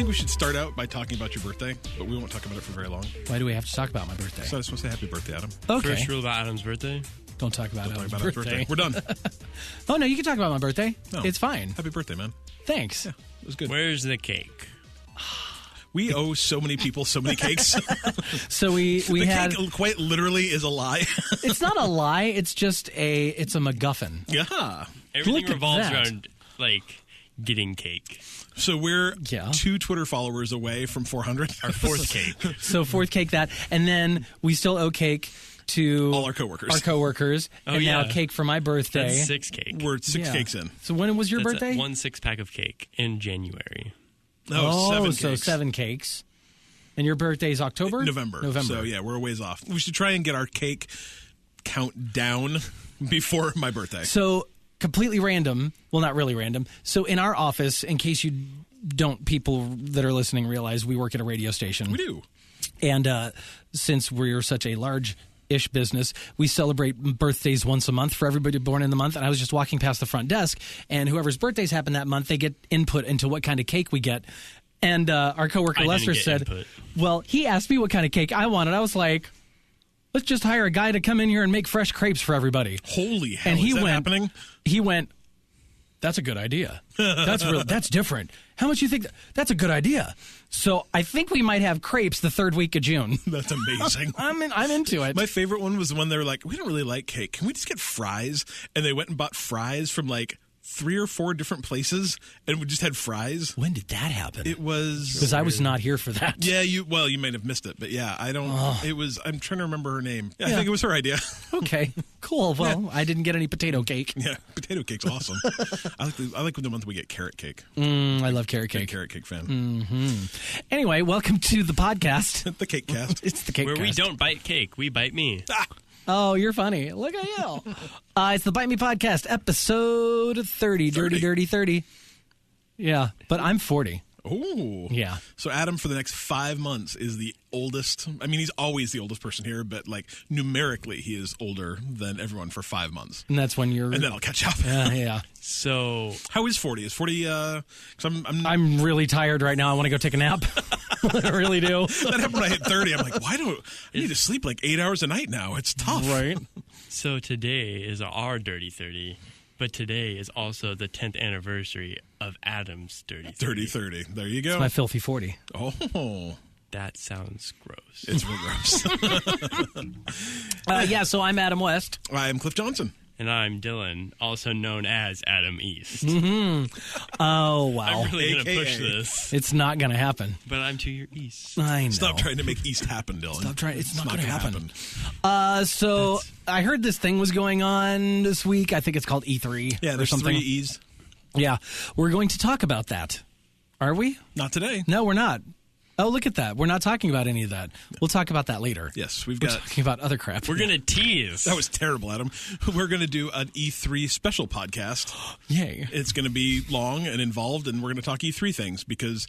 think we should start out by talking about your birthday, but we won't talk about it for very long. Why do we have to talk about my birthday? So I just want to say happy birthday, Adam. Okay. First rule about Adam's birthday. Don't talk about Talk Adam's about Adam's birthday. We're done. Oh, no, you can talk about my birthday. No. It's fine. Happy birthday, man. Thanks. Yeah, it was good. Where's the cake? We owe so many people so many cakes. So we The had... cake quite literally is a lie. It's not a lie. It's just it's a MacGuffin. Yeah. Everything Look at revolves that. around, like, getting cake. So we're Yeah. 2 Twitter followers away from 400. Our fourth cake. So fourth cake that. And then we still owe cake to... All our coworkers. Our coworkers. Oh, and now yeah. cake for my birthday. That's 6 cake. We're 6 Yeah. cakes in. So when was your That's birthday? 1 6-pack of cake in January. Oh, 7 so cakes. 7 cakes. And your birthday's October? November. So, yeah, we're a ways off. We should try and get our cake count down before my birthday. So completely random. Well, not really random. So in our office, in case you don't, people that are listening realize we work at a radio station. We do. And since we're such a large-ish business, we celebrate birthdays once a month for everybody born in the month. And I was just walking past the front desk, and whoever's birthdays happen that month, they get input into what kind of cake we get. And our coworker I didn't Lester get said, input. well, he asked me what kind of cake I wanted. I was like, let's just hire a guy to come in here and make fresh crepes for everybody. Holy hell, And he is that went, happening? He went, that's a good idea. That's different. How much you think? That's a good idea. So I think we might have crepes the 3rd week of June. That's amazing. I'm into it. My favorite one was when they were like, we don't really like cake. Can we just get fries? And they went and bought fries from like 3 or 4 different places, and we just had fries. When did that happen? It was Because I was not here for that. Yeah, you might have missed it, but yeah, I don't. It was. I'm trying to remember her name. Yeah, I Yeah. think it was her idea. Okay, cool. Well, I didn't get any potato cake. Yeah, potato cake's awesome. I like the month we get carrot cake. I love carrot Big cake. carrot cake fan. Anyway, welcome to the podcast. The cake cast. It's the cake Where we cast. don't bite cake, we bite me. Oh, you're funny. Look at you. It's the Bite Me Podcast, episode 30. Dirty 30. Yeah, but I'm 40. Oh, Yeah. So Adam, for the next 5 months, is the oldest. I mean, he's always the oldest person here, but like numerically, he is older than everyone for 5 months. And that's when you're... And then I'll catch up. yeah. So, How is 40? Is 40? Because I'm really tired right now. I want to go take a nap. I really do. that happened when I hit 30. I'm like, I need to sleep like 8 hours a night now. It's tough. Right. so today is our Dirty 30, but today is also the 10th anniversary of Adam's Dirty 30. 30. There you go. My filthy 40. Oh, That sounds gross. it's real gross. Yeah, so I'm Adam West. I'm Cliff Johnson. And I'm Dylan, also known as Adam East. Oh, wow. I'm really going to AKA. push this, It's not going to happen. but I'm to your east. I know. Stop trying to make East happen, Dylan. Stop trying. It's not going to gonna happen. So I heard this thing was going on this week. I think it's called E3 Yeah, or there's something. 3 E's. Yeah, we're going to talk about that. Are we? Not today. No, we're not. Oh, look at that. We're not talking about any of that. We'll talk about that later. Yes, we've We're got. talking about other crap. We're going to tease. That was terrible, Adam. We're going to do an E3 special podcast. Yay. It's going to be long and involved, and we're going to talk E3 things because,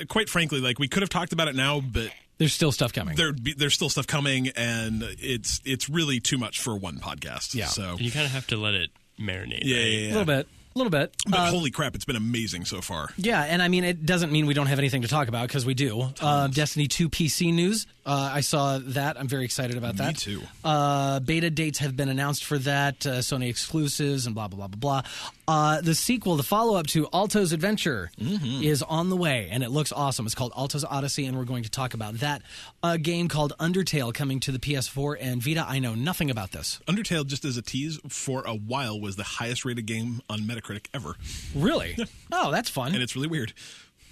quite frankly, like we could have talked about it now, but There's still stuff coming. there's still stuff coming, and it's really too much for one podcast. Yeah. So You kind of have to let it marinate. yeah, right? yeah, yeah. A little bit. But holy crap, it's been amazing so far. Yeah, and I mean, it doesn't mean we don't have anything to talk about because we do. Destiny 2 PC news. I saw that. I'm very excited about that. Me too. Beta dates have been announced for that. Sony exclusives and blah, blah, blah, blah, blah. The sequel, the follow-up to Alto's Adventure is on the way, and it looks awesome. It's called Alto's Odyssey, and we're going to talk about that. A game called Undertale coming to the PS4 and Vita. I know nothing about this. Undertale, just as a tease, for a while was the highest rated game on Metacritic ever. Really? Oh, that's fun. And it's really weird.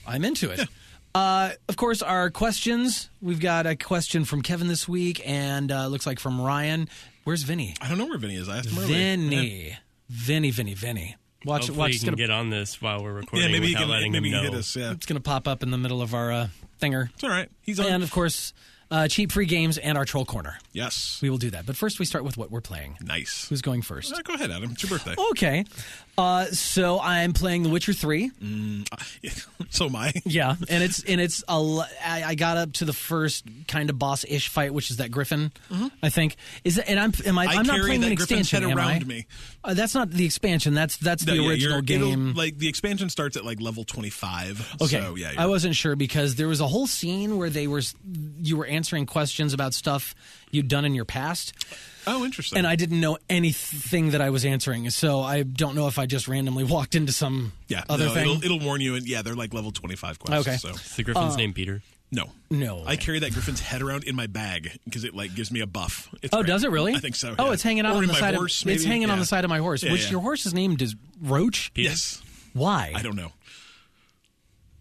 I'm into it. Of course, our questions. We've got a question from Kevin this week, and looks like from Ryan. Where's Vinny? I don't know where Vinny is. I asked him earlier. Vinny. Vinny. Watch Hopefully it's you can gonna, get on this while we're recording Yeah, maybe he without can letting maybe him know. hit us. Yeah, it's gonna pop up in the middle of our thinger. it's all right. He's on. And of course, cheap free games, and our troll corner. Yes. We will do that. But first, we start with what we're playing. Nice. Who's going first? Go ahead, Adam. It's your birthday. Okay. So I'm playing The Witcher 3. So am I. Yeah, and I got up to the first kind of boss-ish fight, which is that Griffin. I think I'm not playing an expansion. Head am I? around me. That's not the expansion. That's the original game. Like the expansion starts at like level 25. Okay, So, yeah, I wasn't sure because there was a whole scene where you were answering questions about stuff you'd done in your past. Oh, interesting. And I didn't know anything that I was answering, so I don't know if I just randomly walked into some other thing. It'll warn you, and they're like level 25 quests. Okay. So. Is the Griffin's name Peter? No. I carry that Griffin's head around in my bag because it like gives me a buff. It's great. Does it really? I think so. Oh, yeah. it's hanging out on the side horse, of it's hanging on the side of my horse. Yeah, Which your horse is named is Roach? Peter? Yes. Why? I don't know.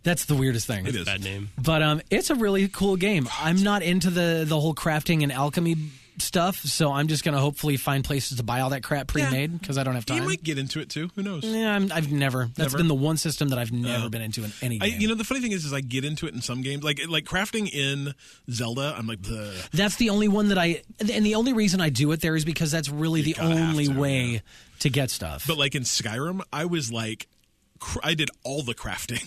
That's the weirdest thing. It is. Bad name. But it's a really cool game. I'm not into the whole crafting and alchemy stuff, so I'm just going to hopefully find places to buy all that crap pre-made because I don't have time. You might get into it too. Who knows? Yeah, I've never. That's been the one system that I've never been into in any game. The funny thing is I get into it in some games, like crafting in Zelda. I'm like, that's the only one that and the only reason I do it there is because that's really the only way to get stuff. But like in Skyrim, I was like, I did all the crafting.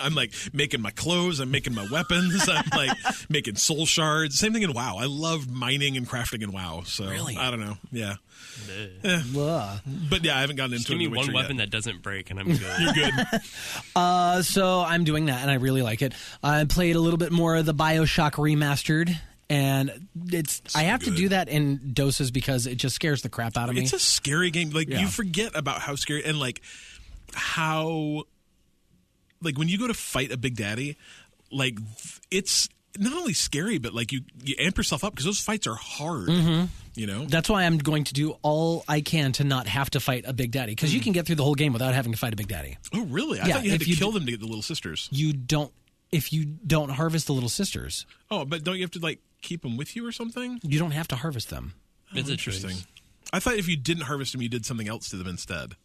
I'm like making my clothes. I'm making my weapons. I'm like making soul shards. Same thing in WoW. I love mining and crafting in WoW. So really? I don't know. Yeah. But I haven't gotten into it. Give me one weapon that doesn't break, and I'm good. You're good. So I'm doing that, and I really like it. I played a little bit more of the BioShock Remastered. And I have to do that in doses because it just scares the crap out of me. It's a scary game. Like you forget about how scary and like how like when you go to fight a Big Daddy, like it's not only scary but like you amp yourself up because those fights are hard. That's why I'm going to do all I can to not have to fight a Big Daddy because you can get through the whole game without having to fight a Big Daddy. Oh really? I thought you had to kill them to get the little sisters. You don't if you don't harvest the little sisters. Oh, but don't you have to like keep them with you or something? You don't have to harvest them. It's interesting. I thought if you didn't harvest them you did something else to them instead.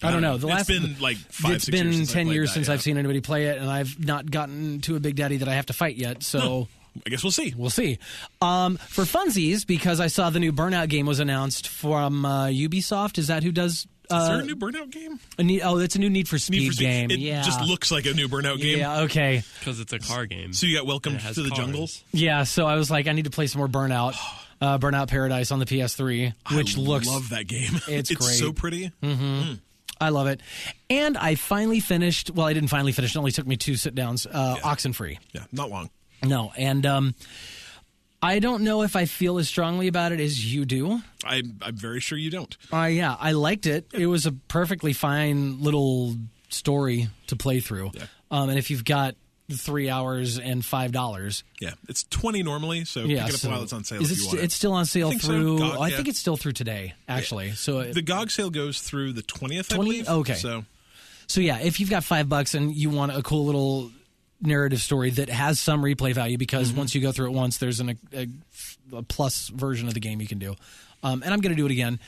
I don't know. It's been like 5-6 years. It's been 10 years since that, I've seen anybody play it, and I've not gotten to a Big Daddy that I have to fight yet. So I guess we'll see. We'll see. For funsies, because I saw the new Burnout game was announced from Ubisoft. Is that who does? Is there a new Burnout game? It's a new Need for Speed game. It just looks like a new Burnout game. Yeah, okay. Because it's a car game. So you got Welcome to the Jungle? Yeah, so I was like, I need to play some more Burnout. Burnout Paradise on the PS3, which looks... I love that game. It's great. It's so pretty. Mm-hmm. I love it. And I finally finished... Well, I didn't finally finish. It only took me 2 sit-downs. Oxenfree. Yeah, not long. No, and... I don't know if I feel as strongly about it as you do. I'm very sure you don't. Yeah, I liked it. It was a perfectly fine little story to play through. Yeah. And if you've got 3 hours and $5... Yeah, it's $20 normally, so pick it up while it's on sale if you want it. It's still on sale through... So. GOG, I think it's still through today, actually. Yeah. So the GOG sale goes through the 20th, I believe. Okay. So yeah, if you've got $5 and you want a cool little... narrative story that has some replay value because once you go through it once, there's a plus version of the game you can do. And I'm going to do it again.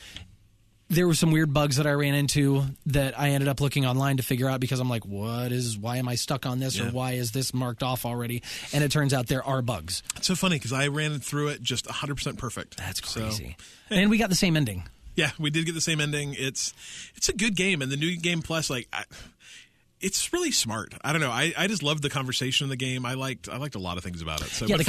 There were some weird bugs that I ran into that I ended up looking online to figure out because I'm like, why am I stuck on this or why is this marked off already? And it turns out there are bugs. It's so funny because I ran through it just 100% perfect. That's crazy. And we got the same ending. Yeah, we did get the same ending. It's a good game. And the New Game Plus, it's really smart. I don't know. I just loved the conversation in the game. I liked a lot of things about it. So, yeah, but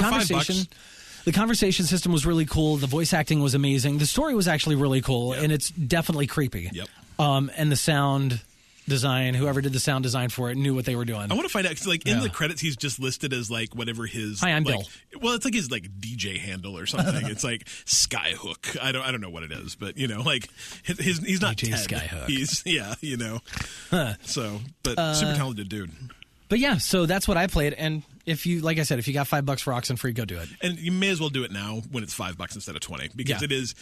the conversation system was really cool. The voice acting was amazing. The story was actually really cool, and it's definitely creepy. Yep. And the sound design, whoever did the sound design for it, knew what they were doing. I want to find out because, in the credits, he's just listed as whatever his. Hi, I'm Bill. Well, it's like his DJ handle or something. It's like Skyhook. I don't know what it is, but he's not DJ Ted. Skyhook. He's So, but super talented dude. But yeah, so that's what I played, and if you, like I said, if you got $5 for Oxenfree, go do it. And you may as well do it now when it's $5 instead of 20 because it is.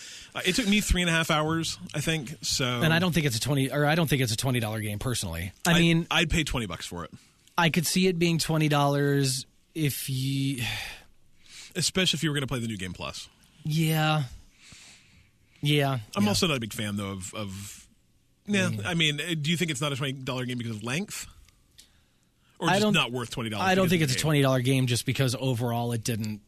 It took me 3.5 hours, I think. So, and I don't think it's a $20 game personally. I mean, I'd pay $20 for it. I could see it being $20 if you, especially if you were going to play the New Game Plus. Yeah. I'm also not a big fan though of. Yeah, I mean, do you think it's not a $20 game because of length? Or just not worth $20. I don't think it's a $20 game just because overall it didn't.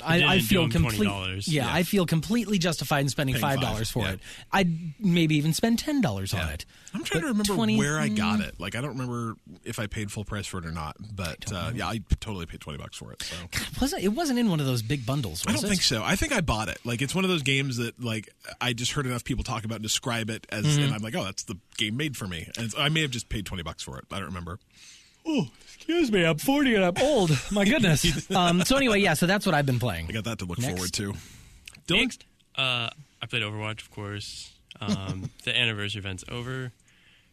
I feel $20. Yeah, I feel completely justified in spending $5 for it. I'd maybe even spend $10 on it. I'm trying to remember where I got it. Like, I don't remember if I paid full price for it or not. But I totally paid $20 for it. So God, it wasn't in one of those big bundles, was it? I don't think so. I think I bought it. Like, it's one of those games that, like, I just heard enough people talk about and describe it as, and I'm like, oh, that's the game made for me. And I may have just paid $20 for it. I don't remember. Oh, excuse me, I'm 40 and I'm old. My goodness. So anyway, so that's what I've been playing. I got that to look forward to. Dylan? Next, I played Overwatch, of course. The anniversary event's over.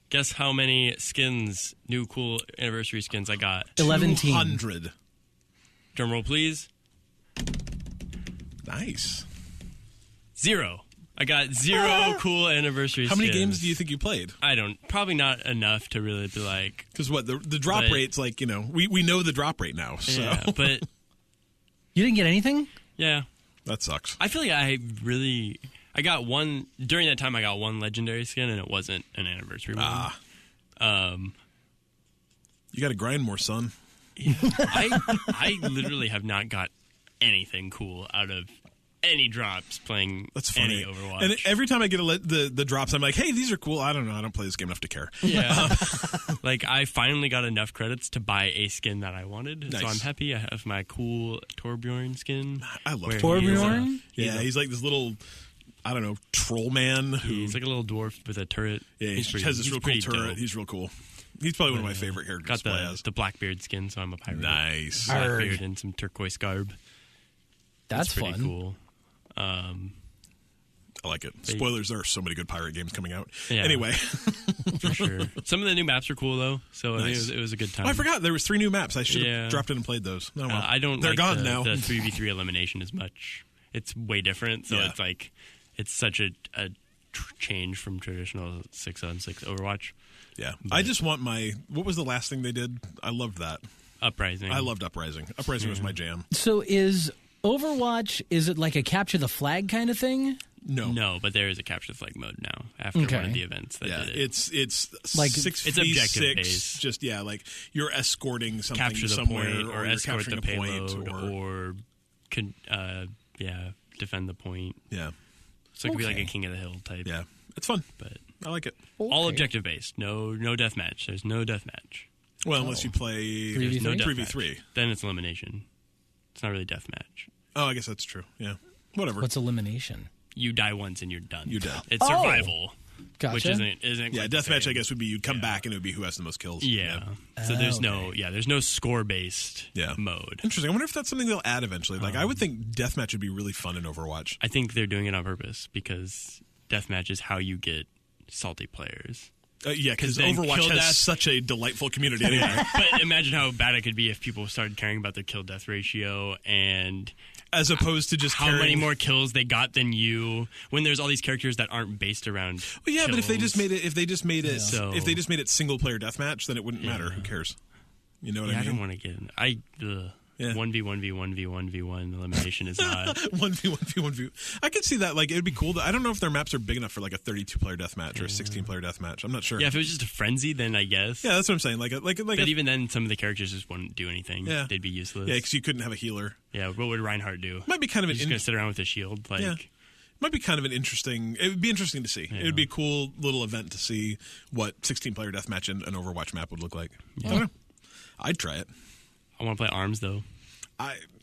Guess how many skins, new cool anniversary skins I got? 1,100. Drum roll, please. Nice. 0. I got 0 cool anniversary skins. How many games do you think you played? Probably not enough to really be like... Because the drop rate's like, we know the drop rate now. So. Yeah, but... You didn't get anything? Yeah. That sucks. I feel like I got one... During that time, I got one legendary skin, and it wasn't an anniversary one. You got to grind more, son. I literally have not got anything cool out of any drops playing any Overwatch. And every time I get the drops, I'm like, hey, these are cool. I don't know. I don't play this game enough to care. Yeah. Like, I finally got enough credits to buy a skin that I wanted. Nice. So I'm happy. I have my cool Torbjorn skin. I love Torbjorn. He's like this little, I don't know, troll man. He's like a little dwarf with a turret. Yeah, he has this real cool turret. Dope. He's real cool. He's probably one of my favorite characters. Got the Blackbeard skin, so I'm a pirate. Nice. Blackbeard and some turquoise garb. That's pretty fun. Cool. I like it. Spoilers, there are so many good pirate games coming out. Yeah, anyway. For sure. Some of the new maps are cool, though, so nice. it was a good time. Oh, I forgot. There was 3 new maps. I should have dropped in and played those. Oh, well. I don't They're like gone now. The 3v3 elimination as much. It's way different, so it's like it's such a change from traditional 6-on-6 Overwatch. Yeah. I just want what was the last thing they did? I loved that. Uprising. I loved Uprising. Uprising was my jam. So is Overwatch, is it like a capture the flag kind of thing? No, but there is a capture the flag mode now after one of the events that did it. It's like 6v6, it's objective based. Just like you're escorting something capture the somewhere point, or escort the payload, or defend the point. Yeah. So it could be like a King of the Hill type. Yeah. It's fun. But I like it. All objective based. No deathmatch. There's no deathmatch. Well, unless you play 3v3. Then it's elimination. It's not really deathmatch. Oh, I guess that's true. Yeah. Whatever. What's elimination? You die once and you're done. You're dead. It's survival. Gotcha. Which isn't yeah, deathmatch, I guess, would be you'd come back and it would be who has the most kills. Yeah. So there's no score-based mode. Interesting. I wonder if that's something they'll add eventually. Like, I would think deathmatch would be really fun in Overwatch. I think they're doing it on purpose because deathmatch is how you get salty players. Yeah, because Overwatch has such a delightful community anyway. But imagine how bad it could be if people started caring about their kill-death ratio and... As opposed to just how many more kills they got than you when there's all these characters that aren't based around Well, yeah, kills. But if they just made it single player deathmatch, then it wouldn't matter. Who cares? You know what I mean? I don't want to get in. 1v1v1v1v1 elimination is not 1v1v1v. I could see that. Like, it would be cool. I don't know if their maps are big enough for like a 32-player deathmatch or a 16-player deathmatch. I'm not sure. Yeah, if it was just a frenzy, then I guess. Yeah, that's what I'm saying. But even then, some of the characters just wouldn't do anything. Yeah. They'd be useless. Yeah, because you couldn't have a healer. Yeah, what would Reinhardt do? Might be kind of He's just gonna sit around with a shield. Like, might be kind of an interesting. It would be interesting to see. Yeah. It would be a cool little event to see what 16-player deathmatch in an Overwatch map would look like. Yeah. I don't know. I'd try it. I want to play ARMS though.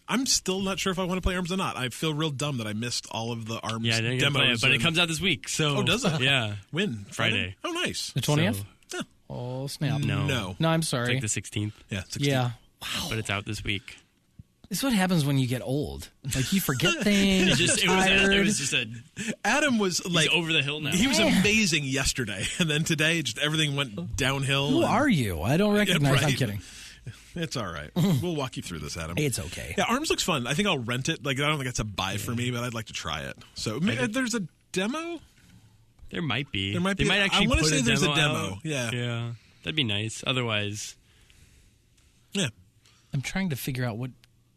I'm still not sure if I want to play ARMS or not. I feel real dumb that I missed all of the ARMS demos. Play it, but it comes out this week. So does it? Yeah. When? Friday? Oh, nice. The 20th? So, yeah. Oh, snap. No, I'm sorry. It's like the 16th. Yeah, 16th. Yeah. Wow. But it's out this week. This is what happens when you get old. Like, you forget things. It was just Adam was like he's over the hill now. He was amazing yesterday, and then today, just everything went downhill. Who are you? I don't recognize. I'm kidding. It's all right. We'll walk you through this, Adam. It's okay. Yeah, ARMS looks fun. I think I'll rent it. Like, I don't think it's a buy for me, but I'd like to try it. So there's a demo. There might be. There might be. They might actually. I want to say there's a demo. Out. Yeah. That'd be nice. Otherwise, yeah. I'm trying to figure out what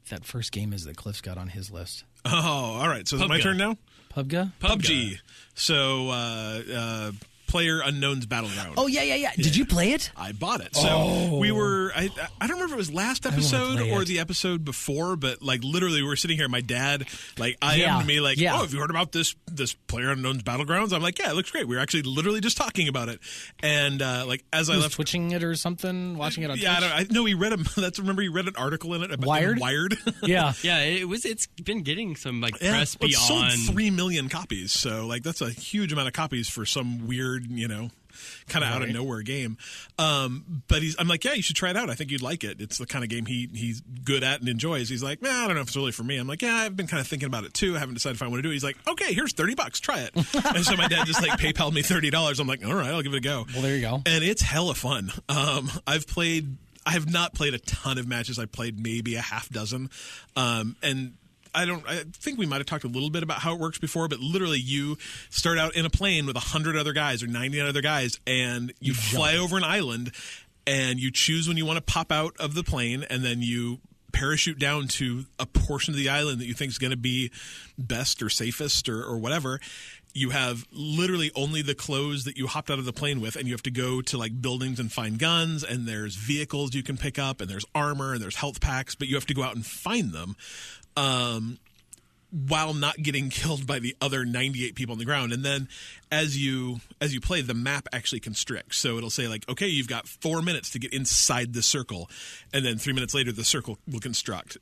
that first game is that Cliff's got on his list. Oh, all right. So is it my turn now? PUBG. So Player Unknown's Battleground. Oh, yeah. Did you play it? I bought it. So we were, I don't remember if it was last episode play or it. the episode before, but like literally we were sitting here, my dad like IM'd me like, oh, have you heard about this Player Unknown's Battlegrounds? I'm like, yeah, it looks great. We were actually literally just talking about it. And like as I left, twitching it or something, watching it on Twitch? I know he read he read an article in it about Wired. Yeah. Yeah, it's been getting some like Yeah, press well, it beyond. sold 3 million copies, so like that's a huge amount of copies for some weird, kind of out of nowhere game. But I'm like, yeah, you should try it out. I think you'd like it. It's the kind of game he's good at and enjoys. He's like, I don't know if it's really for me. I'm like, yeah, I've been kind of thinking about it too. I haven't decided if I want to do it. He's like, okay, here's $30. Try it. And so my dad just like PayPal'd me $30. I'm like, all right, I'll give it a go. Well, there you go. And it's hella fun. I have not played a ton of matches. I played maybe a half dozen. And I think we might have talked a little bit about how it works before, but literally you start out in a plane with 100 other guys or 99 other guys, and you fly over an island, and you choose when you want to pop out of the plane, and then you parachute down to a portion of the island that you think is going to be best or safest or whatever. You have literally only the clothes that you hopped out of the plane with, and you have to go to like buildings and find guns, and there's vehicles you can pick up, and there's armor, and there's health packs, but you have to go out and find them. While not getting killed by the other 98 people on the ground. And then as you play, the map actually constricts. So it'll say like, okay, you've got 4 minutes to get inside the circle. And then 3 minutes later, the circle will constrict.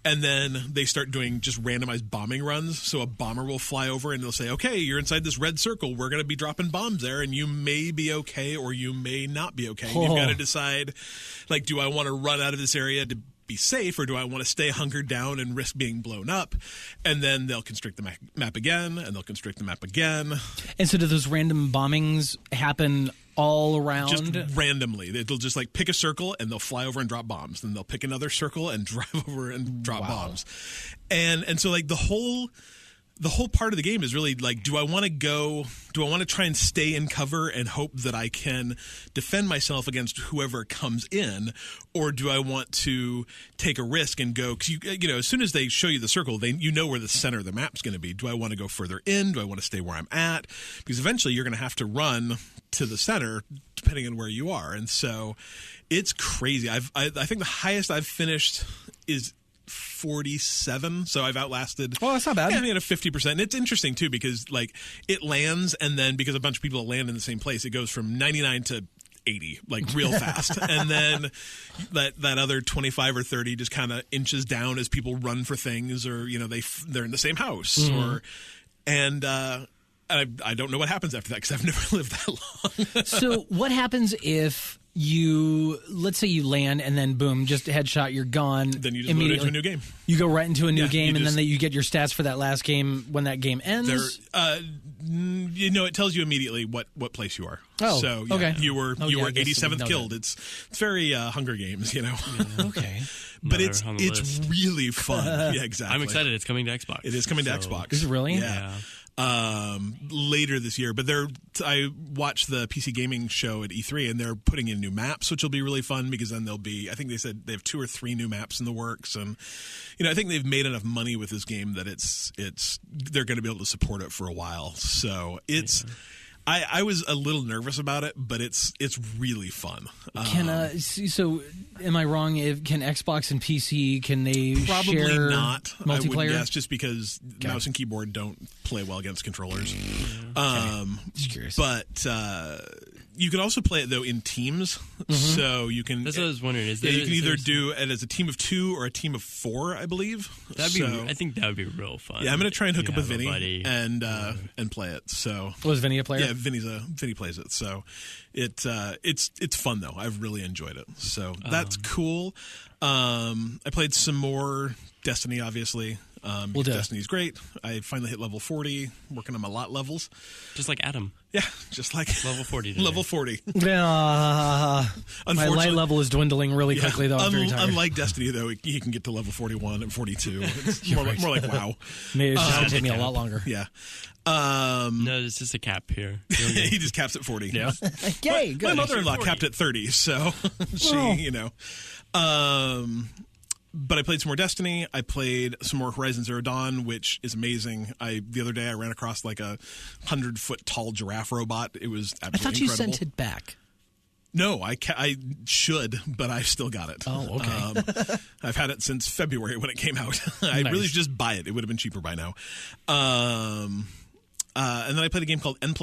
And then they start doing just randomized bombing runs. So a bomber will fly over and they'll say, okay, you're inside this red circle. We're going to be dropping bombs there. And you may be okay or you may not be okay. You've got to decide, like, do I want to run out of this area to be safe, or do I want to stay hunkered down and risk being blown up? And then they'll constrict the map again, and they'll constrict the map again. And so do those random bombings happen all around? Just randomly. They'll just like pick a circle and they'll fly over and drop bombs. Then they'll pick another circle and drive over and drop bombs. And so like the whole part of the game is really like, do I want to try and stay in cover and hope that I can defend myself against whoever comes in, or do I want to take a risk and go, because as soon as they show you the circle, you know where the center of the map's going to be. Do I want to go further in? Do I want to stay where I'm at? Because eventually you're going to have to run to the center depending on where you are. And so it's crazy. I think the highest I've finished is 47, so I've outlasted. Oh, that's not bad. Yeah, I mean, at 50%. And it's interesting too because like it lands, and then because a bunch of people land in the same place, it goes from 99 to 80 like real fast, and then that other 25 or 30 just kind of inches down as people run for things, or they're in the same house, and I don't know what happens after that because I've never lived that long. So what happens if let's say you land and then boom, just headshot, you're gone. Then you just move into a new game. You go right into a new game, and then you get your stats for that last game when that game ends. It tells you immediately what place you are. Oh, so okay. You were 87th killed. It's very Hunger Games, Okay. But it's really fun. Yeah, exactly. I'm excited. It's coming to Xbox. It is coming to Xbox. Is it really? Yeah. Later this year, but I watched the PC gaming show at E3, and they're putting in new maps, which will be really fun because then I think they said they have 2 or 3 new maps in the works, and I think they've made enough money with this game that they're going to be able to support it for a while. So it's. Yeah. I was a little nervous about it, but it's really fun. So am I wrong? Can Xbox and PC, can they probably share not multiplayer? I wouldn't guess, just because mouse and keyboard don't play well against controllers. Just curious. But you can also play it though in teams, so you can. That's what I was wondering. You can either do it as a team of 2 or a team of 4, I believe. I think that would be real fun. Yeah, I'm going to try and hook up with Vinny and play it. So was Vinny a player? Yeah, Vinny plays it. So it's fun though. I've really enjoyed it. So that's cool. I played some more Destiny, obviously. Destiny's great. I finally hit level 40, working on my lot levels. Just like Adam. Yeah, just like level 40 today. Level 40. My light level is dwindling really quickly, though. I'm very tired. Unlike Destiny, though, you can get to level 41 and 42. It's more like WoW. Maybe it's just going to take me a lot longer. Yeah. No, it's just a cap here. He just caps at 40. Yeah. Okay, good. My mother-in-law capped at 30, so she, But I played some more Destiny. I played some more Horizon Zero Dawn, which is amazing. The other day I ran across like a 100-foot tall giraffe robot. It was absolutely incredible. I thought you sent it back. No, I should, but I've still got it. Oh, okay. I've had it since February when it came out. I really should just buy it. It would have been cheaper by now. And then I played a game called N++.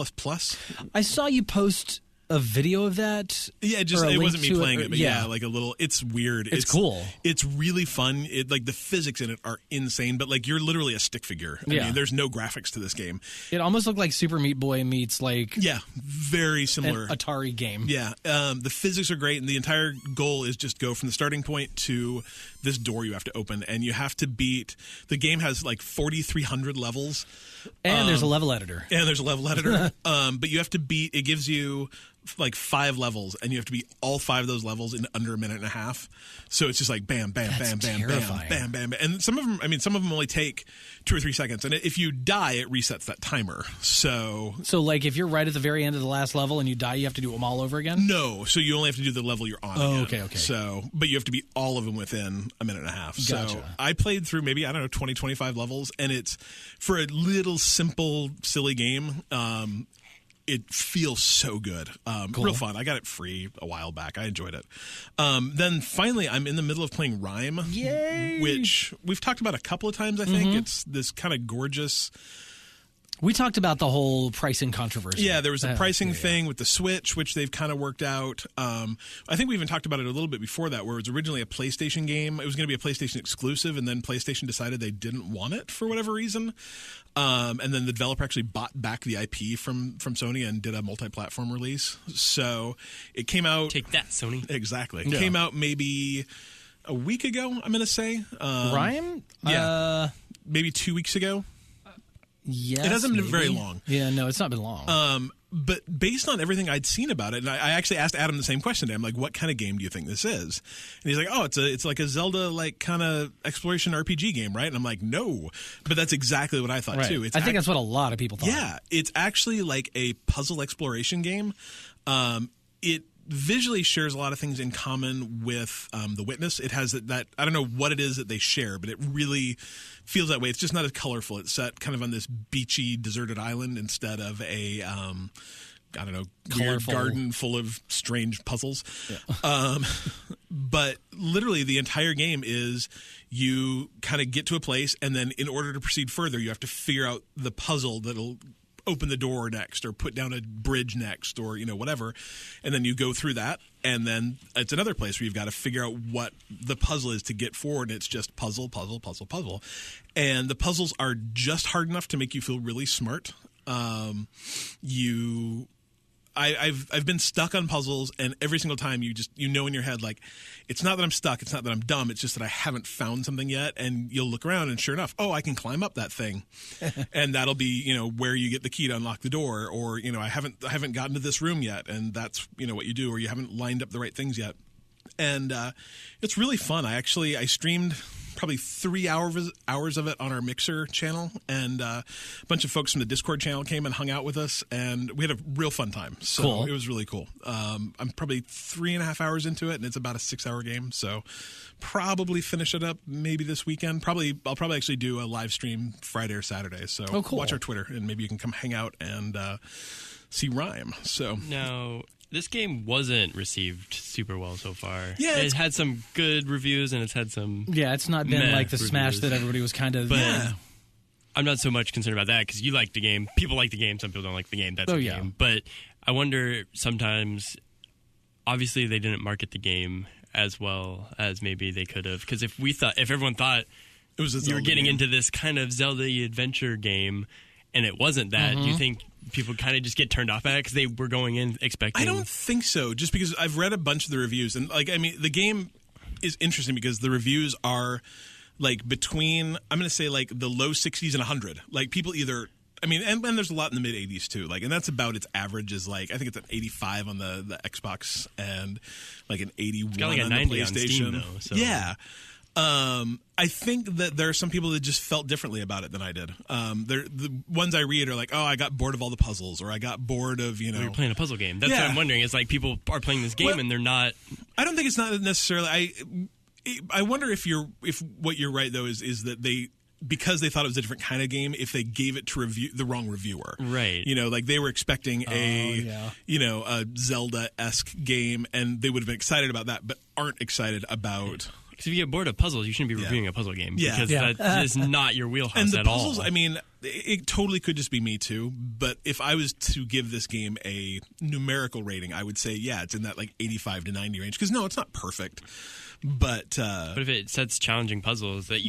I saw you post a video of that. Yeah, it wasn't me playing it, but yeah, like a little. It's weird. It's cool. It's really fun. Like the physics in it are insane, but like you're literally a stick figure. I mean, there's no graphics to this game. It almost looked like Super Meat Boy meets like very similar an Atari game. Yeah, the physics are great, and the entire goal is just go from the starting point to this door you have to open, and you have to beat. The game has like 4,300 levels, and there's a level editor. But you have to beat. It gives you like 5 levels, and you have to beat all 5 of those levels in under a minute and a half. So it's just like bam, bam, bam, bam, terrifying. bam, bam, bam, and some of them only take 2 or 3 seconds, and if you die, it resets that timer. So like if you're right at the very end of the last level and you die, you have to do them all over again. No, so you only have to do the level you're on. Oh, again. okay. So, but you have to beat all of them within a minute and a half. Gotcha. So I played through maybe 20, 25 levels, and it's for a little simple, silly game. It feels so good. Cool. Real fun. I got it free a while back. I enjoyed it. Then finally, I'm in the middle of playing Rime. Yay! Which we've talked about a couple of times, I think. It's this kind of gorgeous... We talked about the whole pricing controversy. Yeah, there was a pricing thing with the Switch, which they've kind of worked out. I think we even talked about it a little bit before that, where it was originally a PlayStation game. It was going to be a PlayStation exclusive, and then PlayStation decided they didn't want it for whatever reason. And then the developer actually bought back the IP from Sony and did a multi-platform release. So it came out... Take that, Sony. Exactly. It came out maybe a week ago, I'm going to say. Rime? Yeah. Maybe 2 weeks ago. Yes, it hasn't been very long. Yeah, no, it's not been long. But based on everything I'd seen about it, and I actually asked Adam the same question. I'm like, "What kind of game do you think this is?" And he's like, "Oh, it's like a Zelda like kind of exploration RPG game, right?" And I'm like, "No," but that's exactly what I thought too. I think that's what a lot of people thought. Yeah, it's actually like a puzzle exploration game. It visually shares a lot of things in common with The Witness. It has that I don't know what it is that they share, but it really feels that way. It's just not as colorful. It's set kind of on this beachy, deserted island instead of a I don't know, weird garden full of strange puzzles. Yeah. But literally the entire game is you kind of get to a place, and then in order to proceed further, you have to figure out the puzzle that'll open the door next or put down a bridge next or whatever, and then you go through that, and then it's another place where you've got to figure out what the puzzle is to get forward, and it's just puzzle, and the puzzles are just hard enough to make you feel really smart. I've been stuck on puzzles, and every single time you in your head, like, it's not that I'm stuck, it's not that I'm dumb, it's just that I haven't found something yet, and you'll look around and sure enough, I can climb up that thing. And that'll be, where you get the key to unlock the door, or, I haven't gotten to this room yet, and that's, what you do, or you haven't lined up the right things yet. And it's really fun. I streamed probably 3 hours of it on our Mixer channel, and a bunch of folks from the Discord channel came and hung out with us, and we had a real fun time. So cool. It was really cool. I'm probably 3.5 hours into it, and it's about a 6-hour game. So probably finish it up maybe this weekend. I'll probably actually do a live stream Friday or Saturday. So cool. Watch our Twitter, and maybe you can come hang out and see Rime. So now, this game wasn't received super well so far. Yeah, it had some good reviews, and it's had some it's not been like the reviews. Smash that everybody was kind of... But I'm not so much concerned about that, because you like the game. People like the game. Some people don't like the game. That's the game. But I wonder sometimes, obviously they didn't market the game as well as maybe they could have. Because if everyone thought it was you were getting into this kind of Zelda adventure game, and it wasn't that, do you think people kind of just get turned off at it because they were going in expecting... I don't think so, just because I've read a bunch of the reviews, and the game is interesting because the reviews are like between, I'm going to say, like the low 60s and 100. Like people either... and there's a lot in the mid 80s too. Like, and that's about its average is like, I think it's an 85 on the Xbox and like an 81 got like a on 90 the PlayStation. On Steam, though, so. Yeah. I think that there are some people that just felt differently about it than I did. The ones I read are like, I got bored of all the puzzles, or I got bored of, You're playing a puzzle game. That's what I'm wondering. It's like people are playing this game and they're not... I don't think it's not necessarily... I wonder if what you're right though is that because they thought it was a different kind of game, if they gave it to the wrong reviewer. Right. Like they were expecting a Zelda-esque game, and they would have been excited about that, but aren't excited about... Because if you get bored of puzzles, you shouldn't be reviewing a puzzle game. Yeah. Because that is not your wheelhouse and the at puzzles, all. I mean, it totally could just be me too, but if I was to give this game a numerical rating, I would say, it's in that like 85 to 90 range. Because no, it's not perfect. But if it sets challenging puzzles that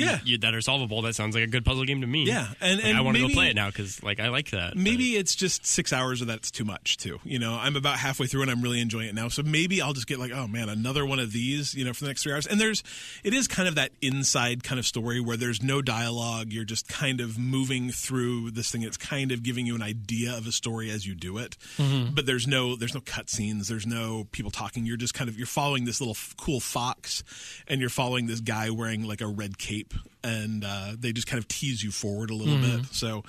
that are solvable, that sounds like a good puzzle game to me. Yeah, and I want to go play it now because I like that. Maybe it's just 6 hours of that's too much too. I'm about halfway through and I'm really enjoying it now. So maybe I'll just get like, oh man, another one of these, for the next 3 hours. And it is kind of that inside kind of story where there's no dialogue. You're just kind of moving through this thing. It's kind of giving you an idea of a story as you do it. Mm-hmm. But there's no cutscenes. There's no people talking. You're just you're following this little cool fox. And you're following this guy wearing like a red cape, and they just kind of tease you forward a little bit. So,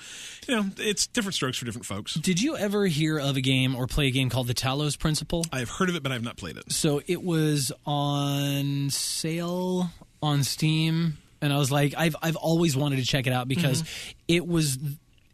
it's different strokes for different folks. Did you ever hear of a game or play a game called the Talos Principle? I've heard of it, but I've not played it. So it was on sale on Steam, and I was like, I've always wanted to check it out because it was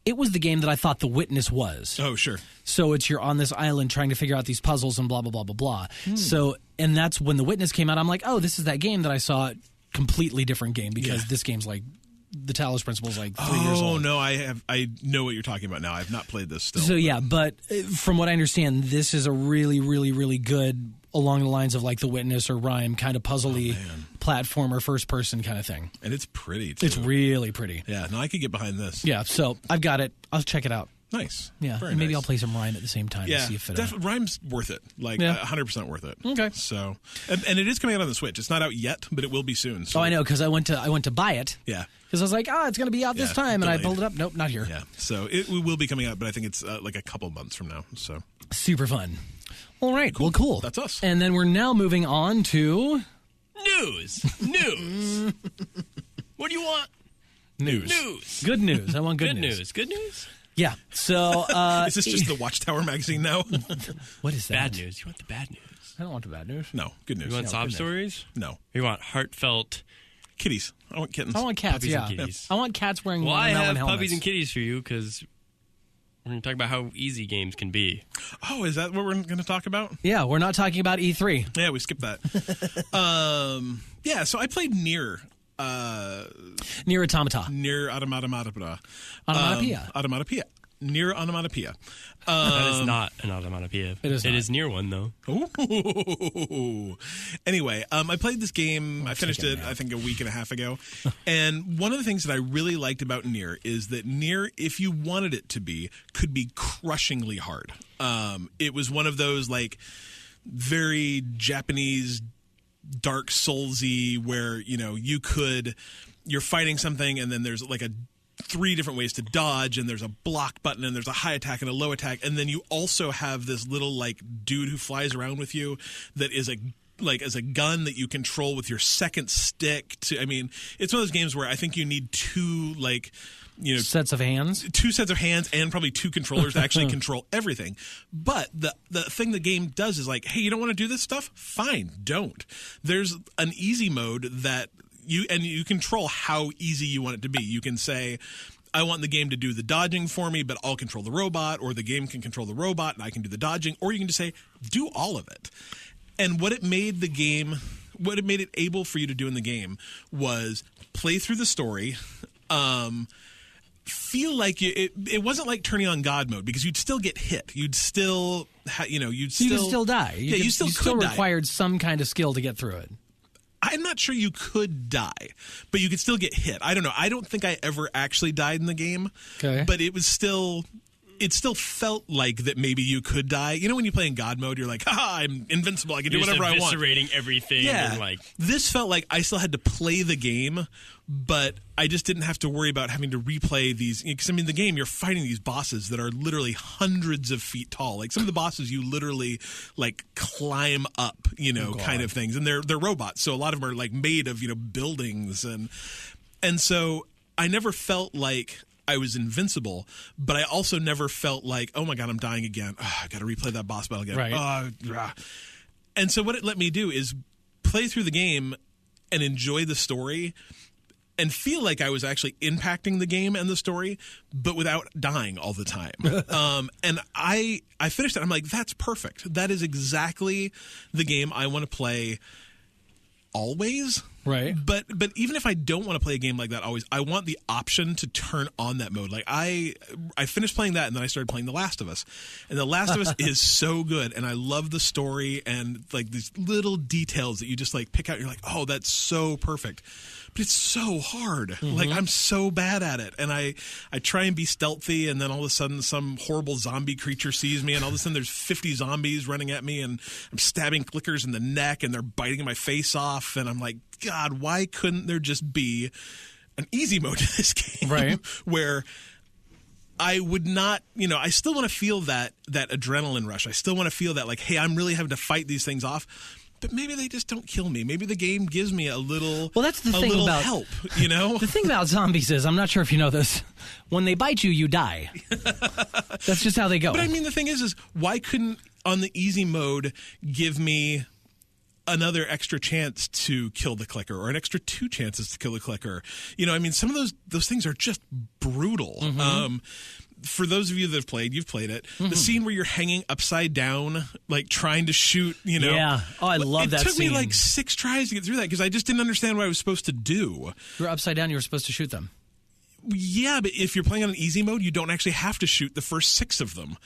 the game that I thought The Witness was. Oh, sure. So you're on this island trying to figure out these puzzles and blah, blah, blah, blah, blah. So, and that's when The Witness came out. I'm like, oh, this is that game that I saw. Completely different game because this game's like, the Talos Principle is like 3 years old. Oh, no, I know what you're talking about now. I've not played this still. So, but from what I understand, this is a really, really, really good, along the lines of like The Witness or Rime, kind of puzzly platformer, first person kind of thing. And it's pretty, too. It's really pretty. Yeah, no, I could get behind this. Yeah, so I've got it. I'll check it out. Nice. Yeah, very and maybe nice. I'll play some Rime at the same time to see if it... Rhyme's worth it. 100% worth it. Okay. So, and it is coming out on the Switch. It's not out yet, but it will be soon. So. Oh, I know, because I went to buy it. Yeah. Because I was like, it's going to be out this time, delayed. and I pulled it up. Nope, not here. Yeah. So it will be coming out, but I think it's like a couple months from now. So super fun. All right. Cool. Well, cool. That's us. And then we're now moving on to news. What do you want? News. Good news. I want good news. Good news. Yeah. So is this just the Watchtower magazine now? What is that? Bad news. You want the bad news? I don't want the bad news. No. Good news. You want sob stories? No. You want heartfelt kitties? I want kittens. I want cats. Puppies and kitties. I want cats wearing. Well, I have helmets. puppies and kitties for you because we're going to talk about how easy games can be. Oh, is that what we're going to talk about? Yeah, we're not talking about E3. Yeah, we skipped that. So I played Nier. Nier Automata. Nier Automatopoeia. Automatopoeia. Nier Onomatopoeia. That is not an onomatopoeia. It is not. It is near one, though. Ooh. Anyway, I played this game. I finished it, I think, a week and a half ago. And one of the things that I really liked about Nier is that Nier, if you wanted it to be, could be crushingly hard. It was one of those, like, very Japanese Dark Soulsy where, you're fighting something and then there's like 3 different ways to dodge, and there's a block button, and there's a high attack and a low attack, and then you also have this little like dude who flies around with you that is as a gun that you control with your second stick. It's one of those games where I think you need 2 sets of hands, 2 sets of hands, and probably 2 controllers to actually control everything. But the thing the game does is like, hey, you don't want to do this stuff? Fine, don't. There's an easy mode that you control how easy you want it to be. You can say, I want the game to do the dodging for me, but I'll control the robot, or the game can control the robot and I can do the dodging, or you can just say, do all of it. And what it made it able for you to do in the game was play through the story, feel like it wasn't like turning on God mode, because you'd still get hit. You'd still, you could still die. You still die. Required some kind of skill to get through it. I'm not sure you could die, but you could still get hit. I don't know. I don't think I ever actually died in the game, but it still felt like that maybe you could die. When you play in God mode, you're like, I'm invincible. I can do whatever I want. Eviscerating everything. Yeah. And this felt like I still had to play the game, but I just didn't have to worry about having to replay these. Because, the game, you're fighting these bosses that are literally hundreds of feet tall. Like, some of the bosses you literally, climb up, kind of things. And they're robots, so a lot of them are, made of, buildings. And so I never felt like I was invincible, but I also never felt like, oh my God, I'm dying again. I got to replay that boss battle again. Right. And so what it let me do is play through the game and enjoy the story and feel like I was actually impacting the game and the story, but without dying all the time. And I finished it. I'm like, that's perfect. That is exactly the game I want to play always. Right. But even if I don't want to play a game like that always, I want the option to turn on that mode. Like I finished playing that, and then I started playing The Last of Us. And The Last of Us is so good, and I love the story and like these little details that you just like pick out. You're like, oh, that's so perfect. But it's so hard. Mm-hmm. Like I'm so bad at it. And I try and be stealthy, and then all of a sudden some horrible zombie creature sees me, and all of a sudden there's 50 zombies running at me, and I'm stabbing clickers in the neck, and they're biting my face off, and I'm like, God, why couldn't there just be an easy mode to this game? Right. Where I would not, I still want to feel that adrenaline rush. I still want to feel that like, hey, I'm really having to fight these things off. But maybe they just don't kill me. Maybe the game gives me a little, well, that's the thing about help, The thing about zombies is, I'm not sure if you know this, when they bite you, you die. That's just how they go. But I mean, the thing is why couldn't, on the easy mode, give me another extra chance to kill the clicker, or an extra 2 chances to kill the clicker? Some of those things are just brutal. Mm-hmm. For those of you that have played, you've played it. Mm-hmm. The scene where you're hanging upside down, like trying to shoot, Yeah. Oh, I love that scene. It took me like 6 tries to get through that because I just didn't understand what I was supposed to do. You were upside down, you were supposed to shoot them. Yeah, but if you're playing on an easy mode, you don't actually have to shoot the first 6 of them.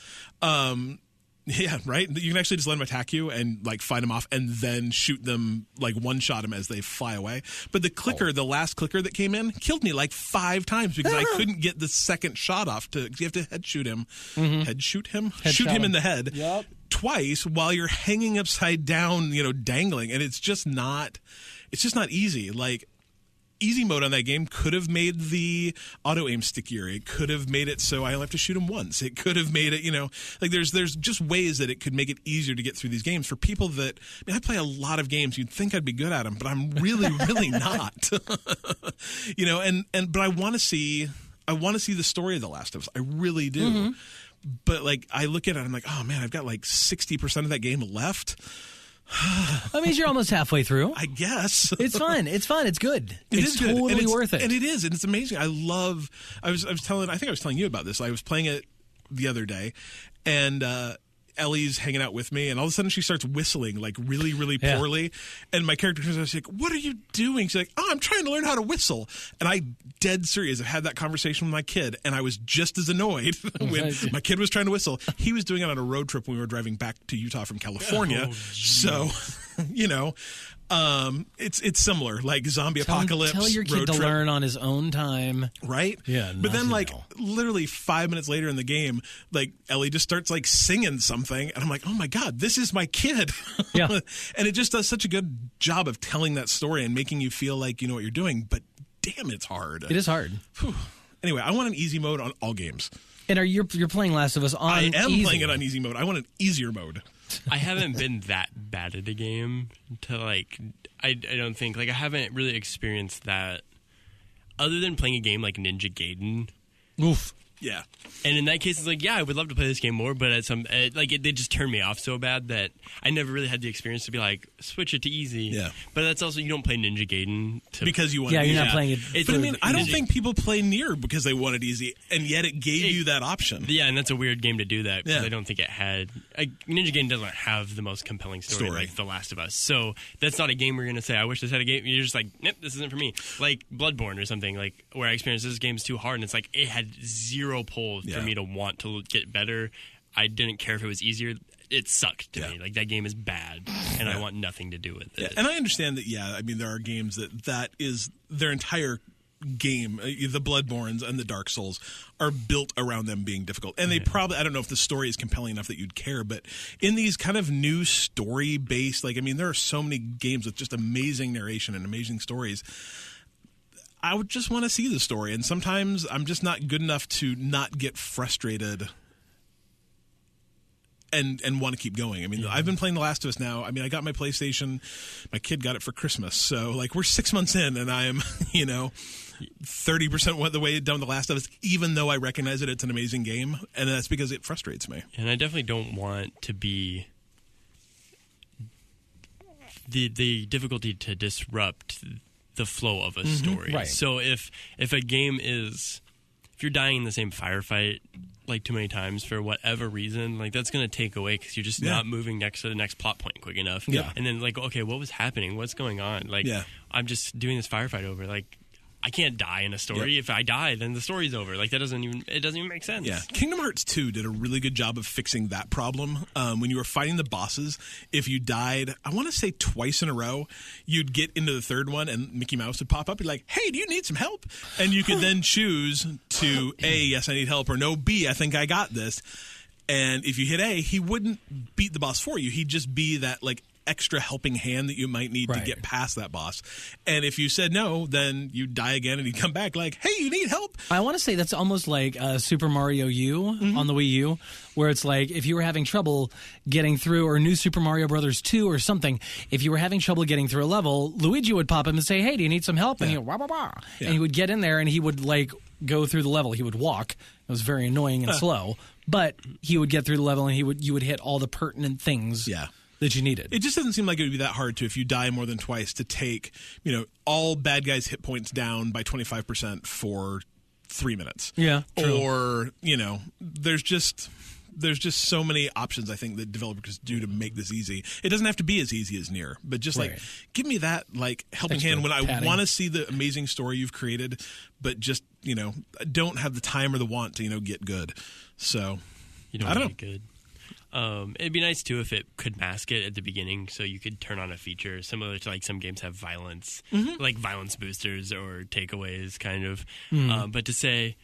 Yeah, right? You can actually just let them attack you and like fight them off and then shoot them, like one-shot them as they fly away. But the clicker, the last clicker that came in, killed me like 5 times because I couldn't get the second shot off. You have to head shoot him. Mm-hmm. Shoot him in the head twice while you're hanging upside down, dangling. And it's just not easy. Like, easy mode on that game could have made the auto aim stickier. It could have made it so I only have to shoot him once. It could have made it, like there's just ways that it could make it easier to get through these games for people that, I play a lot of games. You'd think I'd be good at them, but I'm really, really not. But I want to see the story of The Last of Us. I really do. Mm-hmm. But like I look at it, I'm like, oh man, I've got like 60% of that game left. That means you're almost halfway through. I guess. It's fun. It's good. It's good. Totally worth it. And it is. And it's amazing. I was telling you about this. I was playing it the other day, and Ellie's hanging out with me, and all of a sudden she starts whistling like really, really poorly. And my character comes out, she's like, "What are you doing?" She's like, "Oh, I'm trying to learn how to whistle." And I dead serious. I've had that conversation with my kid, and I was just as annoyed when my kid was trying to whistle. He was doing it on a road trip when we were driving back to Utah from California. So, it's similar, like zombie apocalypse. Tell your kid to learn on his own time, right? Yeah, but then literally 5 minutes later in the game, like Ellie just starts like singing something, and I'm like, oh my god, this is my kid. Yeah, and it just does such a good job of telling that story and making you feel like you know what you're doing. But damn, it's hard. It is hard. Whew. Anyway, I want an easy mode on all games. And you're playing Last of Us on? I am easy. playing it on easy mode. I want an easier mode. I haven't been that bad at a game to like. I don't think I haven't really experienced that, other than playing a game like Ninja Gaiden. Oof. Yeah. And in that case, it's like, yeah, I would love to play this game more, but they just turned me off so bad that I never really had the experience to be like, switch it to easy. Yeah. But that's also, you don't play Ninja Gaiden because you want it easy. Yeah, you're not playing it. But I mean, I don't think people play Nier because they want it easy, and yet it gave you that option. Yeah, and that's a weird game to do that because I don't think it had... Ninja Gaiden doesn't have the most compelling story like The Last of Us. So that's not a game we're going to say, I wish this had a game. You're just like, nope, this isn't for me. Like Bloodborne or something, like where I experienced this game's too hard, and it's like it had zero pull for me to want to get better. I didn't care if it was easier. It sucked to me. Like, that game is bad, and I want nothing to do with it. And I understand that, I mean, there are games that is their entire game, the Bloodborns and the Dark Souls, are built around them being difficult. And they probably, I don't know if the story is compelling enough that you'd care, but in these kind of new story-based, there are so many games with just amazing narration and amazing stories. I would just want to see the story, and sometimes I'm just not good enough to not get frustrated and want to keep going. I mean, I've been playing The Last of Us now. I mean, I got my PlayStation. My kid got it for Christmas. So, we're 6 months in, and I'm, 30% the way done with The Last of Us, even though I recognize it's an amazing game, and that's because it frustrates me. And I definitely don't want to be the difficulty to disrupt the flow of a story. Right. So if a game is, if you're dying in the same firefight like too many times for whatever reason, like that's going to take away because you're just not moving next to the next plot point quick enough. Yeah. And then like, okay, what was happening? What's going on? Like, I'm just doing this firefight over. Like, I can't die in a story. If I die, then the story's over. Like, it doesn't even make sense. Yeah. Kingdom Hearts 2 did a really good job of fixing that problem. When you were fighting the bosses, if you died, I want to say twice in a row, you'd get into the third one and Mickey Mouse would pop up. You're like, hey, do you need some help? And you could then choose to A, yes, I need help, or no, B, I think I got this. And if you hit A, he wouldn't beat the boss for you. He'd just be that, like, extra helping hand that you might need to get past that boss. And if you said no, then you die again and you come back like, hey, you need help. I want to say that's almost like Super Mario U on the Wii U, where it's like if you were having trouble getting through, or New Super Mario Brothers 2 or something, if you were having trouble getting through a level, Luigi would pop him and say, hey, do you need some help? And he would, wah, wah, wah. And he would get in there and he would like go through the level. He would walk. It was very annoying and slow, but he would get through the level and you would hit all the pertinent things. That you needed. It just doesn't seem like it would be that hard to, if you die more than twice, to take, all bad guys' hit points down by 25% for 3 minutes. Yeah. True. Or, there's just so many options I think that developers do to make this easy. It doesn't have to be as easy as Nier, but just like give me that like helping hand when I want to see the amazing story you've created, but just, don't have the time or the want to, get good. So you don't want to get good. It'd be nice, too, if it could mask it at the beginning so you could turn on a feature similar to, like, some games have violence, like violence boosters or takeaways, kind of. But to say,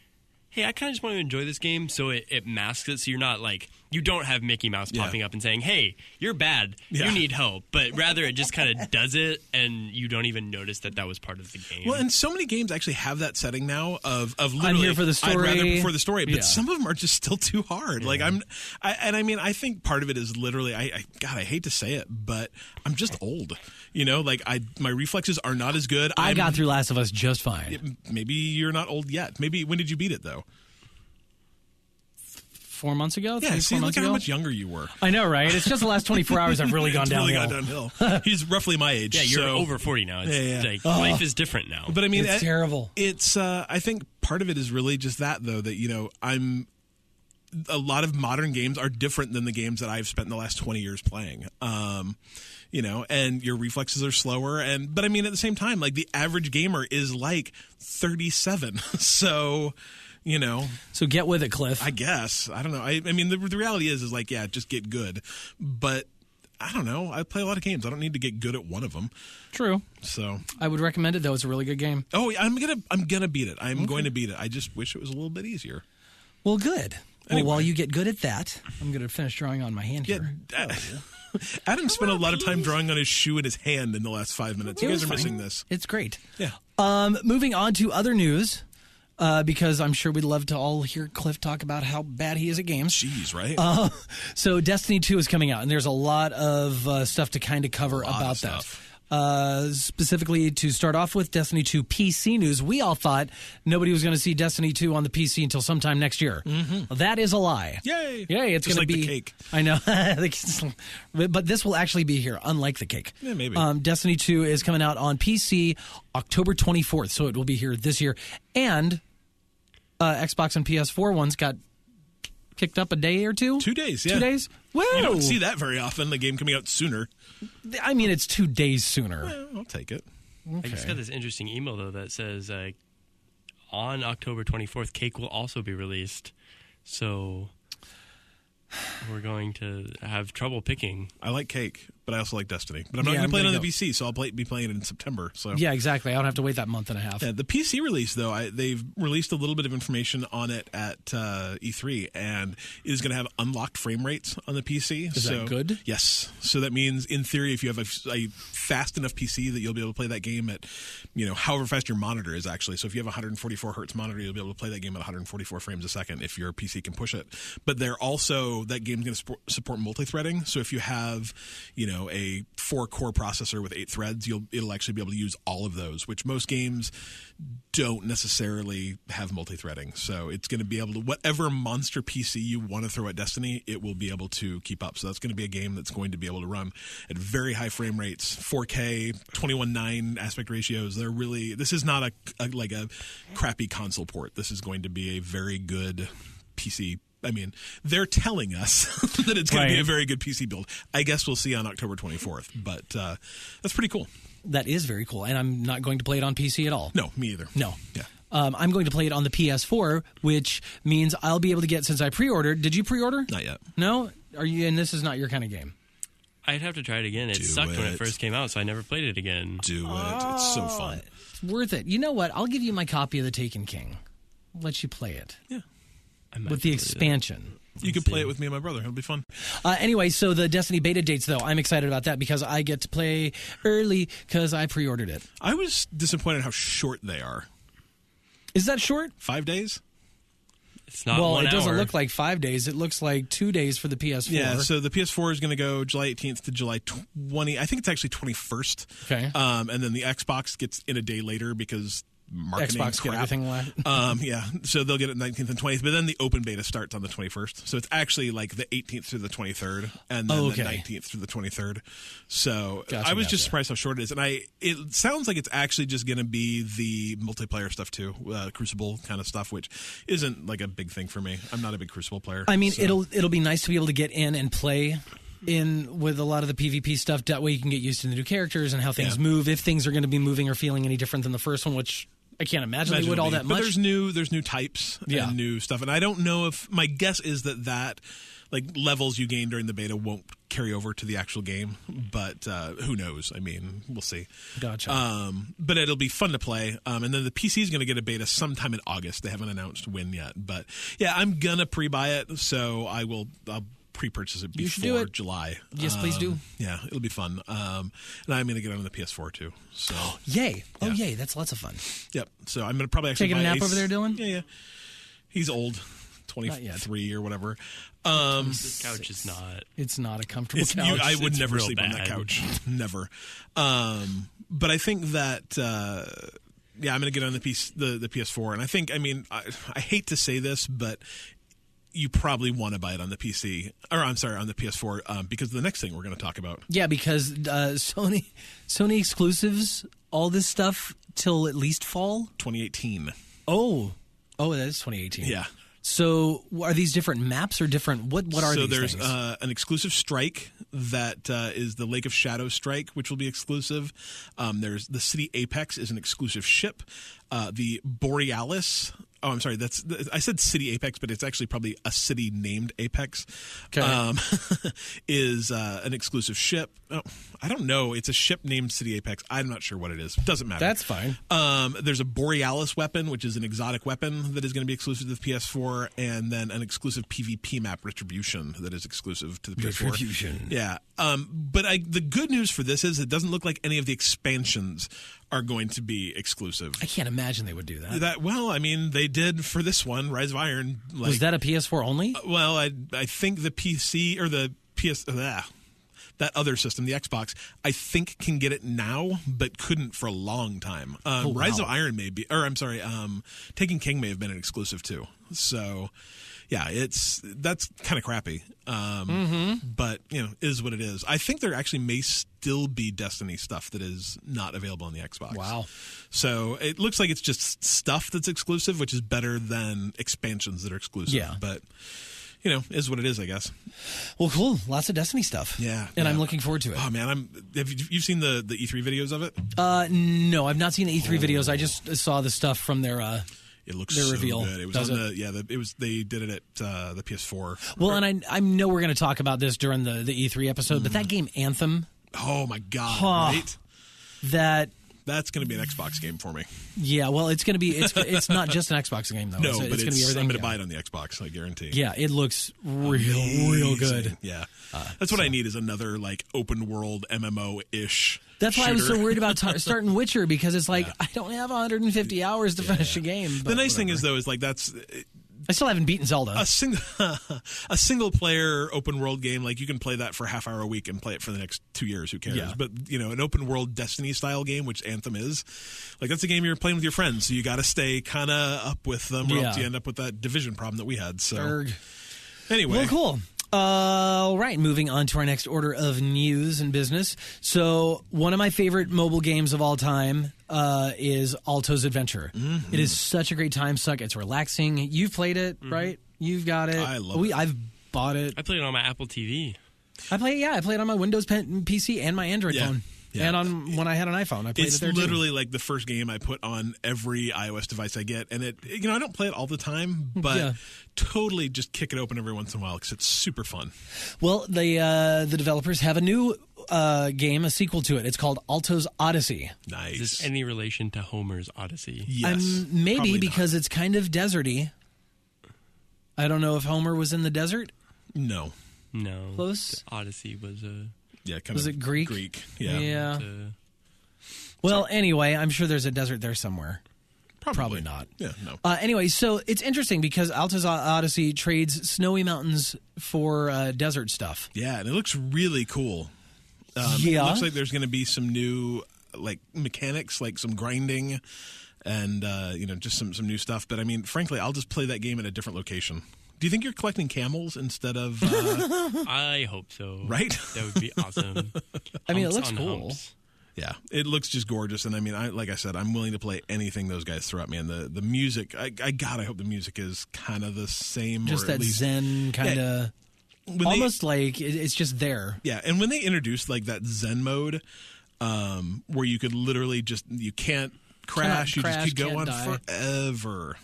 hey, I kind of just want to enjoy this game, so it masks it so you're not, like, you don't have Mickey Mouse popping up and saying, hey, you're bad, you need help. But rather it just kind of does it, and you don't even notice that was part of the game. Well, and so many games actually have that setting now of literally, I'm here for the story. I'd rather prefer the story, but some of them are just still too hard. Like I think part of it is literally, I hate to say it, but I'm just old. My reflexes are not as good. I got through Last of Us just fine. Maybe you're not old yet. Maybe, when did you beat it, though? 4 months ago? Yeah, see, look at how much younger you were. I know, right? It's just the last 24 hours I've really gone downhill. He's roughly my age. Yeah, you're over 40 now. It's like, life is different now. But I mean, it's terrible. It's, I think part of it is really just that, though, that, a lot of modern games are different than the games that I've spent the last 20 years playing. And your reflexes are slower. But I mean, at the same time, like the average gamer is like 37. So... So get with it, Cliff. I guess. I don't know. I mean, the reality is like, just get good. But I don't know. I play a lot of games. I don't need to get good at one of them. True. So I would recommend it, though. It's a really good game. Oh, I'm gonna beat it. I'm going to beat it. I just wish it was a little bit easier. Well, good. Anyway. Well, while you get good at that, I'm going to finish drawing on my hand here. Adam spent a lot of time drawing on his shoe and his hand in the last 5 minutes. You guys are missing this. It's great. Yeah. Moving on to other news. Because I'm sure we'd love to all hear Cliff talk about how bad he is at games. Jeez, right? So Destiny 2 is coming out, and there's a lot of stuff to kind of cover about that. Specifically, to start off with Destiny 2 PC news, we all thought nobody was going to see Destiny 2 on the PC until sometime next year. Well, that is a lie. Yay! It's going to be the cake. I know, but this will actually be here, unlike the cake. Yeah, maybe. Destiny 2 is coming out on PC October 24th, so it will be here this year, and Xbox and PS4 ones got kicked up a day or two. 2 days, yeah. 2 days? Woo! You don't see that very often, the game coming out sooner. I mean, it's 2 days sooner. Well, I'll take it. Okay. I just got this interesting email, though, that says on October 24th, Cake will also be released. So we're going to have trouble picking. I like Cake, but I also like Destiny. But I'm not going to play it on the PC, so I'll be playing it in September. So yeah, exactly. I don't have to wait that month and a half. Yeah, the PC release, though, they've released a little bit of information on it at E3, and it is going to have unlocked frame rates on the PC. Is that good? Yes. So that means, in theory, if you have a fast enough PC that you'll be able to play that game at, however fast your monitor is actually. So if you have a 144 hertz monitor, you'll be able to play that game at 144 frames a second if your PC can push it. But that game's going to support multi-threading. So if you have, a 4-core processor with 8 threads, it'll actually be able to use all of those, which most games don't necessarily have multi-threading. So it's going to be able to, whatever monster PC you want to throw at Destiny, it will be able to keep up. So that's going to be a game that's going to be able to run at very high frame rates, 4K, 21:9 aspect ratios. This is not a crappy console port. This is going to be a very good PC. I mean, they're telling us that it's going to be a very good PC build. I guess we'll see on October 24th, but that's pretty cool. That is very cool, and I'm not going to play it on PC at all. No, me either. No. Yeah. I'm going to play it on the PS4, which means I'll be able to get, since I pre-ordered. Did you pre-order? Not yet. No? Are you? And this is not your kind of game. I'd have to try it again. It sucked when it first came out, so I never played it again. Do it. It's so fun. It's worth it. You know what? I'll give you my copy of The Taken King. I'll let you play it. Yeah. With the expansion. You can play it with me and my brother. It'll be fun. Anyway, so the Destiny beta dates, though, I'm excited about that because I get to play early because I pre-ordered it. I was disappointed how short they are. Is that short? 5 days? It's not well, 1 it doesn't hour. look like 5 days. It looks like 2 days for the PS4. Yeah, so the PS4 is going to go July 18th to July 20. I think it's actually 21st. Okay. And then the Xbox gets in a day later because marketing Xbox crap. get everything left. Yeah, so they'll get it 19th and 20th, but then the open beta starts on the 21st. So it's actually like the 18th through the 23rd, and then the 19th through the 23rd. So I was just surprised how short it is, and it sounds like it's actually just going to be the multiplayer stuff too, Crucible kind of stuff, which isn't like a big thing for me. I'm not a big Crucible player. I mean, so. it'll be nice to be able to get in and play in with a lot of the PvP stuff. That way you can get used to the new characters and how things move, if things are going to be moving or feeling any different than the first one, which I can't imagine they would all that much. But there's new types and new stuff, and I don't know if my guess is that like levels you gain during the beta won't carry over to the actual game, but who knows? I mean, we'll see. Gotcha. But it'll be fun to play, and then the PC is going to get a beta sometime in August. They haven't announced when yet, but yeah, I'm gonna pre-buy it, so I'll pre-purchase it before July. Yes, please do. Yeah, it'll be fun. And I'm going to get on the PS4 too. So yay! Oh, yay! That's lots of fun. Yep. So I'm going to probably actually taking a nap over there, Dylan. Yeah. He's old, 23 or whatever. This couch is not. It's not a comfortable couch. I would It's never real sleep on that bad. couch. Never. But I think that. I'm going to get on the PS4, and I think. I mean, I hate to say this, but you probably want to buy it on the PC, or I'm sorry, on the PS4, because of the next thing we're going to talk about. Yeah, because Sony exclusives, all this stuff till at least fall 2018. Oh, that is 2018. Yeah. So are these different maps or different? What are these there's things? An exclusive strike that is the Lake of Shadows strike, which will be exclusive. There's the City Apex is an exclusive ship. The Borealis. Oh, I'm sorry. I said City Apex, but it's actually probably a city named Apex. Okay. Is an exclusive ship. Oh, I don't know. It's a ship named City Apex. I'm not sure what it is. Doesn't matter. That's fine. There's a Borealis weapon, which is an exotic weapon that is going to be exclusive to the PS4, and then an exclusive PvP map, Retribution, that is exclusive to the PS4. Retribution. Yeah. But the good news for this is it doesn't look like any of the expansions are going to be exclusive. I can't imagine they would do that. Well, I mean, they did for this one, Rise of Iron. Was that a PS4 only? Well, I think the PC or the PS that other system, the Xbox, I think can get it now, but couldn't for a long time. Rise of Iron may be, or I'm sorry, Taken King may have been an exclusive too. So, yeah, that's kind of crappy. But is what it is. I think there actually may still be Destiny stuff that is not available on the Xbox. Wow. So it looks like it's just stuff that's exclusive, which is better than expansions that are exclusive. Yeah. But is what it is, I guess. Well, cool. Lots of Destiny stuff. Yeah. And I'm looking forward to it. Oh man, have you seen the E3 videos of it? No, I've not seen the E3 videos. I just saw the stuff from their It looks their so reveal. good. It was they did it at the PS4. Well, and I know we're going to talk about this during the E3 episode, but that game Anthem. Oh my god! Right? That's going to be an Xbox game for me. Yeah, well, it's going to be. It's not just an Xbox game though. No, it's but going to be everything. I'm going to buy it on the Xbox. I guarantee. Yeah, it looks real good. Yeah, that's what I need is another like open world MMO ish. That's why I was so worried about starting Witcher, because it's like I don't have 150 hours to finish a game. The nice thing is though is like I still haven't beaten Zelda. a single player open world game, like you can play that for a half hour a week and play it for the next 2 years. Who cares? Yeah. But an open world Destiny style game, which Anthem is, like that's a game you're playing with your friends. So you got to stay kind of up with them, or else you end up with that division problem that we had. So anyway, well, cool. All right, moving on to our next order of news and business. So one of my favorite mobile games of all time is Alto's Adventure. Mm-hmm. It is such a great time suck. It's relaxing. You've played it, right? You've got it. I love it. I've bought it. I played it on my Apple TV. I play it on my Windows PC and my Android phone. Yeah. And on when I had an iPhone, I played it there too. It's literally like the first game I put on every iOS device I get, and I don't play it all the time, but totally just kick it open every once in a while because it's super fun. Well, the developers have a new game, a sequel to it. It's called Alto's Odyssey. Nice. Is this any relation to Homer's Odyssey? Yes. Maybe because it's kind of deserty. I don't know if Homer was in the desert. No. Close. The Odyssey was a. Yeah, was it Greek? Greek, yeah. Well, anyway, I'm sure there's a desert there somewhere. Probably not. Yeah, no. Anyway, so it's interesting because Alto's Odyssey trades snowy mountains for desert stuff. Yeah, and it looks really cool. It looks like there's going to be some new like mechanics, like some grinding, and just some new stuff. But I mean, frankly, I'll just play that game at a different location. Do you think you're collecting camels instead of... I hope so. Right? That would be awesome. I mean, it looks cool. Humps. Yeah, it looks just gorgeous. And I mean, like I said, I'm willing to play anything those guys throw at me. And the music, I hope the music is kind of the same. Just or that at least, Zen kind of... almost like it's just there. Yeah, and when they introduced like that Zen mode, where you could literally you can't crash, you just could go on forever.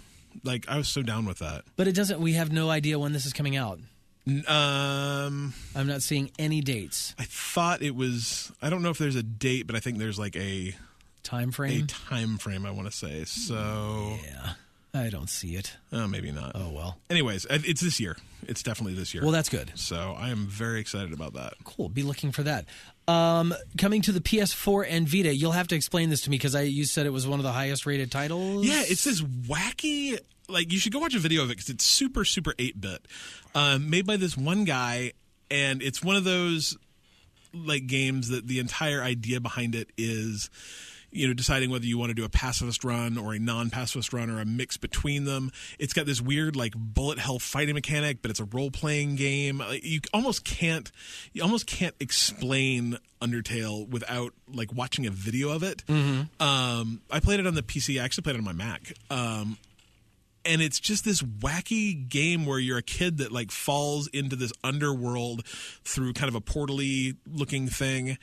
Like, I was so down with that. But we have no idea when this is coming out. I'm not seeing any dates. I thought it was, I don't know if there's a date, but I think there's like a time frame. I want to say. So yeah, I don't see it. Maybe not. Oh, well. Anyways, it's this year. It's definitely this year. Well, that's good. So I am very excited about that. Cool. Be looking for that. Coming to the PS4 and Vita, you'll have to explain this to me because you said it was one of the highest rated titles. Yeah, it's this wacky, like you should go watch a video of it because it's super, super 8-bit. Made by this one guy, and it's one of those like games that the entire idea behind it is deciding whether you want to do a pacifist run or a non-pacifist run or a mix between them. It's got this weird like bullet hell fighting mechanic, but it's a role-playing game. You almost can't explain Undertale without like watching a video of it. Mm-hmm. I played it on the PC. I actually played it on my Mac. And it's just this wacky game where you're a kid that like falls into this underworld through kind of a portal-y looking thing.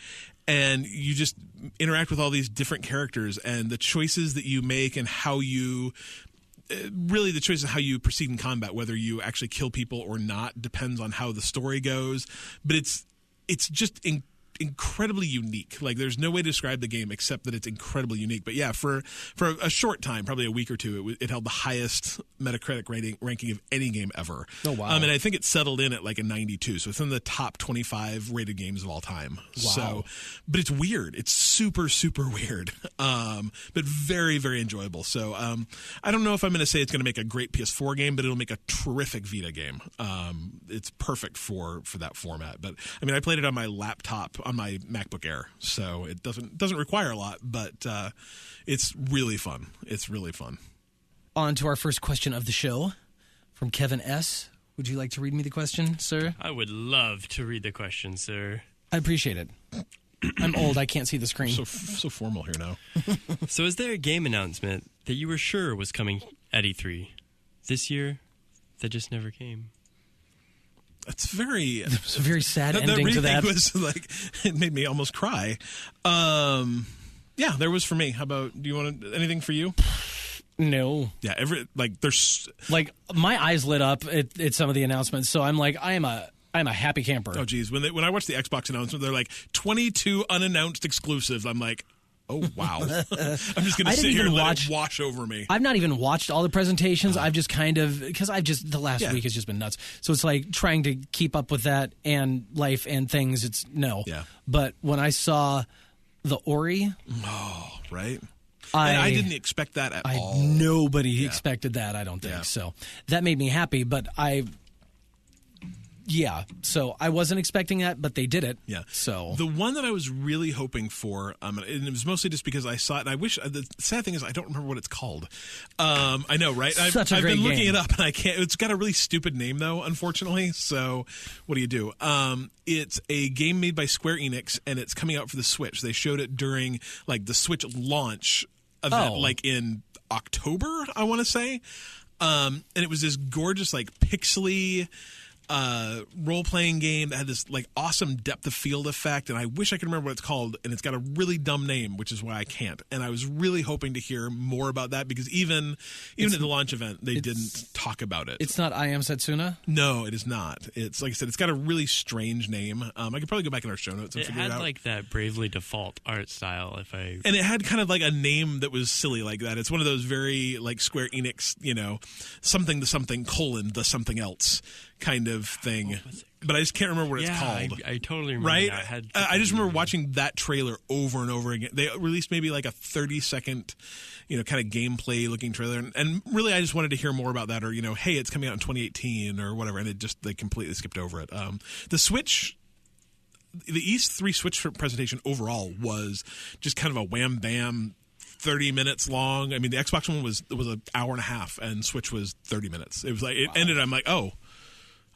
And you just interact with all these different characters, and the choices that you make and how you really the choice of how you proceed in combat, whether you actually kill people or not, depends on how the story goes. But it's just incredibly unique. Like there's no way to describe the game except that it's incredibly unique. But yeah, for a short time, probably a week or two, it held the highest Metacritic ranking of any game ever. Oh wow! And I think it settled in at like a 92, so it's in the top 25 rated games of all time. Wow! So, but it's weird. It's super super weird, but very very enjoyable. So I don't know if I'm going to say it's going to make a great PS4 game, but it'll make a terrific Vita game. It's perfect for that format. But I mean, I played it on my laptop on my MacBook Air, so it doesn't require a lot, but it's really fun. It's really fun. On to our first question of the show from Kevin S. Would you like to read me the question, sir? I would love to read the question, sir. I appreciate it. I'm old. I can't see the screen. So formal here now. So is there a game announcement that you were sure was coming at E3 this year that just never came? It's very... There's a very sad ending to that. Was like, it made me almost cry. Yeah, there was for me. How about, do you want anything for you? No. Yeah, there's... Like, my eyes lit up at some of the announcements, so I'm like, I'm a happy camper. Oh, geez. When I watched the Xbox announcement, they're like, 22 unannounced exclusives. I'm like... Oh, wow. I'm just going to sit here and let it wash over me. I've not even watched all the presentations. I've just because the last week has just been nuts. So it's like trying to keep up with that and life and things. It's no. Yeah. But when I saw the Ori. Oh, right. And I didn't expect that at all. Nobody expected that, I don't think. So that made me happy, but so I wasn't expecting that, but they did it. Yeah. So the one that I was really hoping for, and it was mostly just because I saw it, and I wish, the sad thing is I don't remember what it's called. I know, right? I've been looking it up, and I can't. It's got a really stupid name, though, unfortunately. So what do you do? It's a game made by Square Enix, and it's coming out for the Switch. They showed it during, like, the Switch launch event, like, in October, I want to say. And it was this gorgeous, like, pixely role-playing game that had this like awesome depth of field effect, and I wish I could remember what it's called, and it's got a really dumb name, which is why I can't. And I was really hoping to hear more about that, because even at the launch event they didn't talk about it. It's not I Am Setsuna? No, it is not. It's like I said, it's got a really strange name. I could probably go back in our show notes and figure it out. It had like that Bravely Default art style, and it had kind of like a name that was silly like that. It's one of those very like Square Enix, something to something : the something else kind of thing, but I just can't remember what it's called. I totally remember. Right? That. I just remember watching that trailer over and over again. They released maybe like a 30-second, kind of gameplay looking trailer, and really I just wanted to hear more about that, or hey, it's coming out in 2018 or whatever, and they completely skipped over it. The Switch. The E3 Switch presentation overall was just kind of a wham bam, 30 minutes long. I mean, the Xbox one was an hour and a half, and Switch was 30 minutes. It was like it ended. I'm like, oh,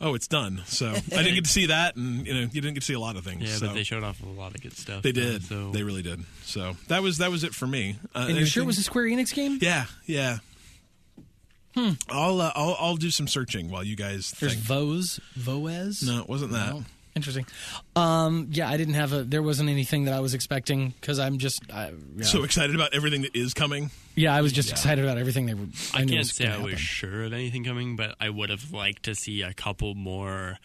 it's done. So I didn't get to see that, and you didn't get to see a lot of things. Yeah, so. But they showed off a lot of good stuff. They did. They really did. So that was it for me. And you're sure it was a Square Enix game? Yeah. I'll do some searching while you guys There's think. Voez? No, it wasn't that. No. Interesting. I didn't have there wasn't anything that I was expecting, because I'm just so excited about everything that is coming. Yeah, I was just excited about everything they were. I can't say I was sure of anything coming, but I would have liked to see a couple more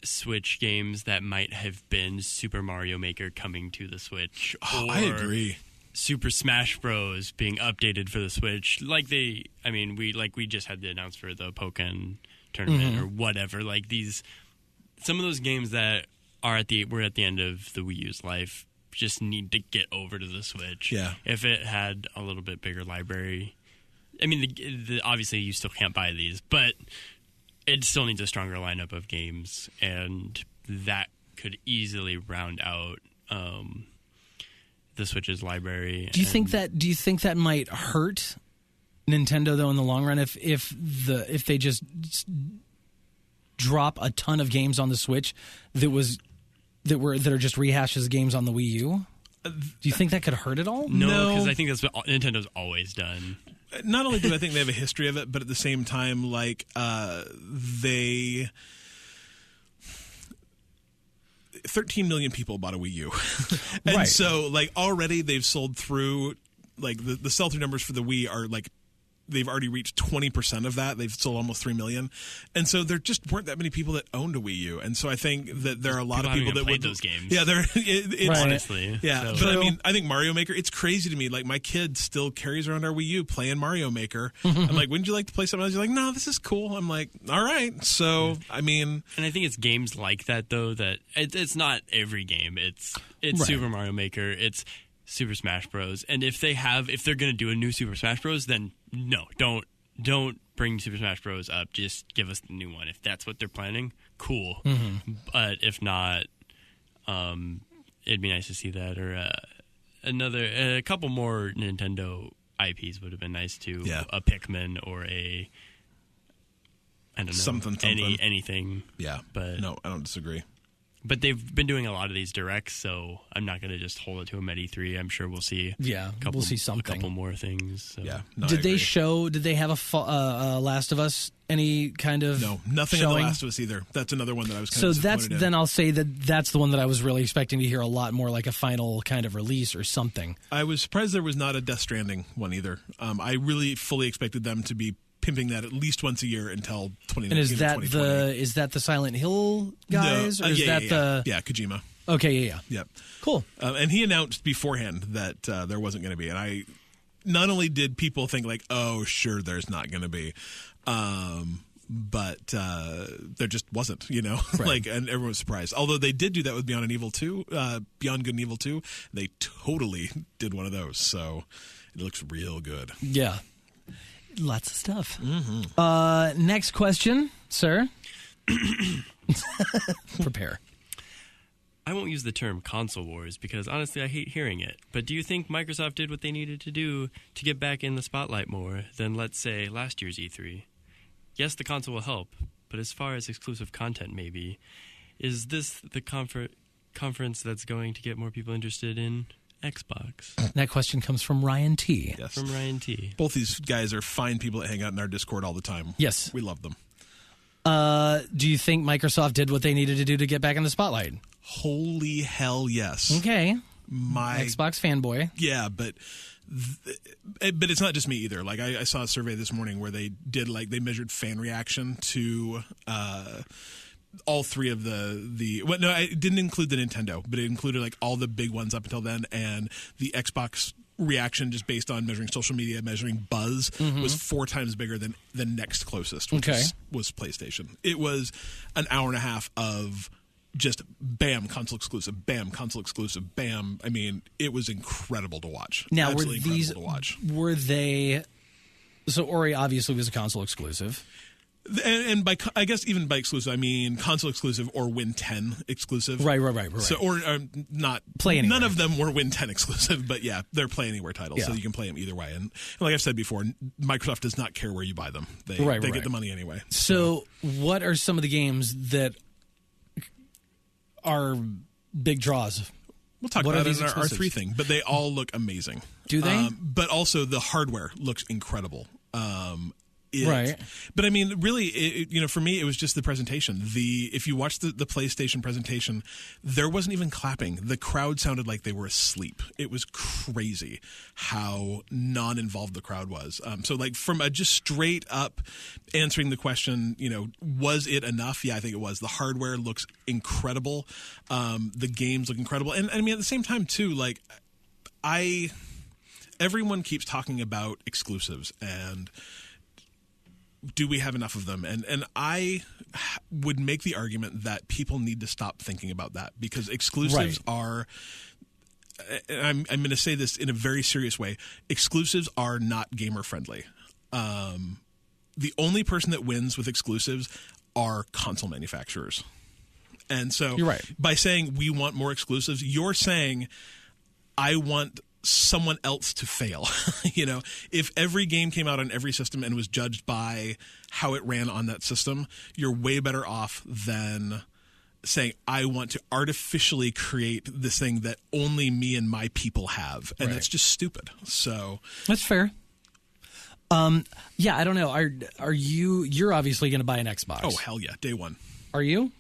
Switch games that might have been Super Mario Maker coming to the Switch. Oh, I agree. Super Smash Bros. Being updated for the Switch, we just had the announcement for the Pokken tournament or whatever. Like some of those games that we're at the end of the Wii U's life just need to get over to the Switch. Yeah. If it had a little bit bigger library, obviously you still can't buy these, but it still needs a stronger lineup of games, and that could easily round out the Switch's library. Do you think that might hurt Nintendo though in the long run if they just drop a ton of games on the Switch that are just rehashes of games on the Wii U? Do you think that could hurt it all? No, because I think that's what Nintendo's always done. Not only do I think they have a history of it, but at the same time, like 13 million people bought a Wii U, and so like already they've sold through like the sell-through numbers for the Wii are like. They've already reached 20% of that. They've sold almost 3 million. And so there just weren't that many people that owned a Wii U. And so I think that there are a lot of people that played those games. Yeah, honestly. Yeah, so. But I think Mario Maker, it's crazy to me. Like my kid still carries around our Wii U playing Mario Maker. I'm like, wouldn't you like to play something else? He's like, no, this is cool. I'm like, all right. So, And I think it's games like that, though, that it's not every game. It's Super Mario Maker. It's Super Smash Bros. And if they're going to do a new Super Smash Bros, then no, don't bring Super Smash Bros up. Just give us the new one. If that's what they're planning, cool. But if not, it'd be nice to see that, or a couple more Nintendo IPs would have been nice too. Yeah. A Pikmin or I don't know, something. anything. Yeah, but no, I don't disagree. But they've been doing a lot of these directs, so I'm not going to just hold it to them at E3. I'm sure we'll see. We'll see something. A couple more things. So. Yeah. No, did they have a Last of Us? Any kind of nothing showing? in The Last of Us either. That's another one that I was kind of disappointed in. Then I'll say that's the one that I was really expecting to hear a lot more, like a final kind of release or something. I was surprised there was not a Death Stranding one either. I really fully expected them to be pimping that at least once a year until 2019. And is that the Silent Hill guys? No. Or is that Kojima. Okay, yeah. Yep. Cool. And he announced beforehand that there wasn't going to be. And I not only did people think like, oh, sure, there's not going to be, but there just wasn't, Right. and everyone was surprised. Although they did do that with Beyond Good and Evil 2. They totally did one of those, so it looks real good. Yeah. Lots of stuff. Mm-hmm. Next question, sir. Prepare. I won't use the term console wars because honestly I hate hearing it. But do you think Microsoft did what they needed to do to get back in the spotlight more than, let's say, last year's E3? Yes, the console will help, but as far as exclusive content maybe, is this the conference that's going to get more people interested in Xbox? That question comes from Ryan T. Yes. From Ryan T. Both these guys are fine people that hang out in our Discord all the time. Yes. We love them. Do you think Microsoft did what they needed to do to get back in the spotlight? Holy hell, yes. Okay. My Xbox fanboy. Yeah, but it's not just me either. Like I saw a survey this morning where they did they measured fan reaction to all three of it didn't include the Nintendo, but it included all the big ones up until then, and the Xbox reaction just based on measuring social media, measuring buzz, was 4 times bigger than the next closest, which was PlayStation. It was an hour and a half of just bam, console exclusive, bam, console exclusive, bam. I mean, it was incredible to watch. Now, Absolutely incredible to watch. Were they... So Ori obviously was a console exclusive. And I guess even by exclusive, I mean console exclusive or Win 10 exclusive. Right. So, or not. Play Anywhere. None of them were Win 10 exclusive, but yeah, they're Play Anywhere titles, Yeah. so you can play them either way. And like I've said before, Microsoft does not care where you buy them. They get the money anyway. So what are some of the games that are big draws? We'll talk about it in our R3 thing, but they all look amazing. Do they? But also the hardware looks incredible. Right. But I mean, really, for me, it was just the presentation. If you watch the PlayStation presentation, there wasn't even clapping. The crowd sounded like they were asleep. It was crazy how non-involved the crowd was. So from a just straight up answering the question, was it enough? Yeah, I think it was. The hardware looks incredible. The games look incredible. And I mean, at the same time, too, everyone keeps talking about exclusives and do we have enough of them? And I would make the argument that people need to stop thinking about that because exclusives are, and I'm going to say this in a very serious way, exclusives are not gamer friendly. The only person that wins with exclusives are console manufacturers. And so you're right. By saying we want more exclusives, you're saying I want someone else to fail. If every game came out on every system and was judged by how it ran on that system, you're way better off than saying I want to artificially create this thing that only me and my people have, and that's just stupid. So that's fair. Yeah, I don't know. Are you're obviously going to buy an Xbox? Oh hell yeah, day one. Are you?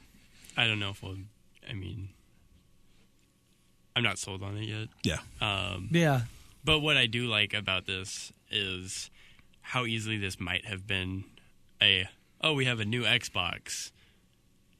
I don't know if I'm not sold on it yet. Yeah. Yeah. But what I do like about this is how easily this might have been we have a new Xbox.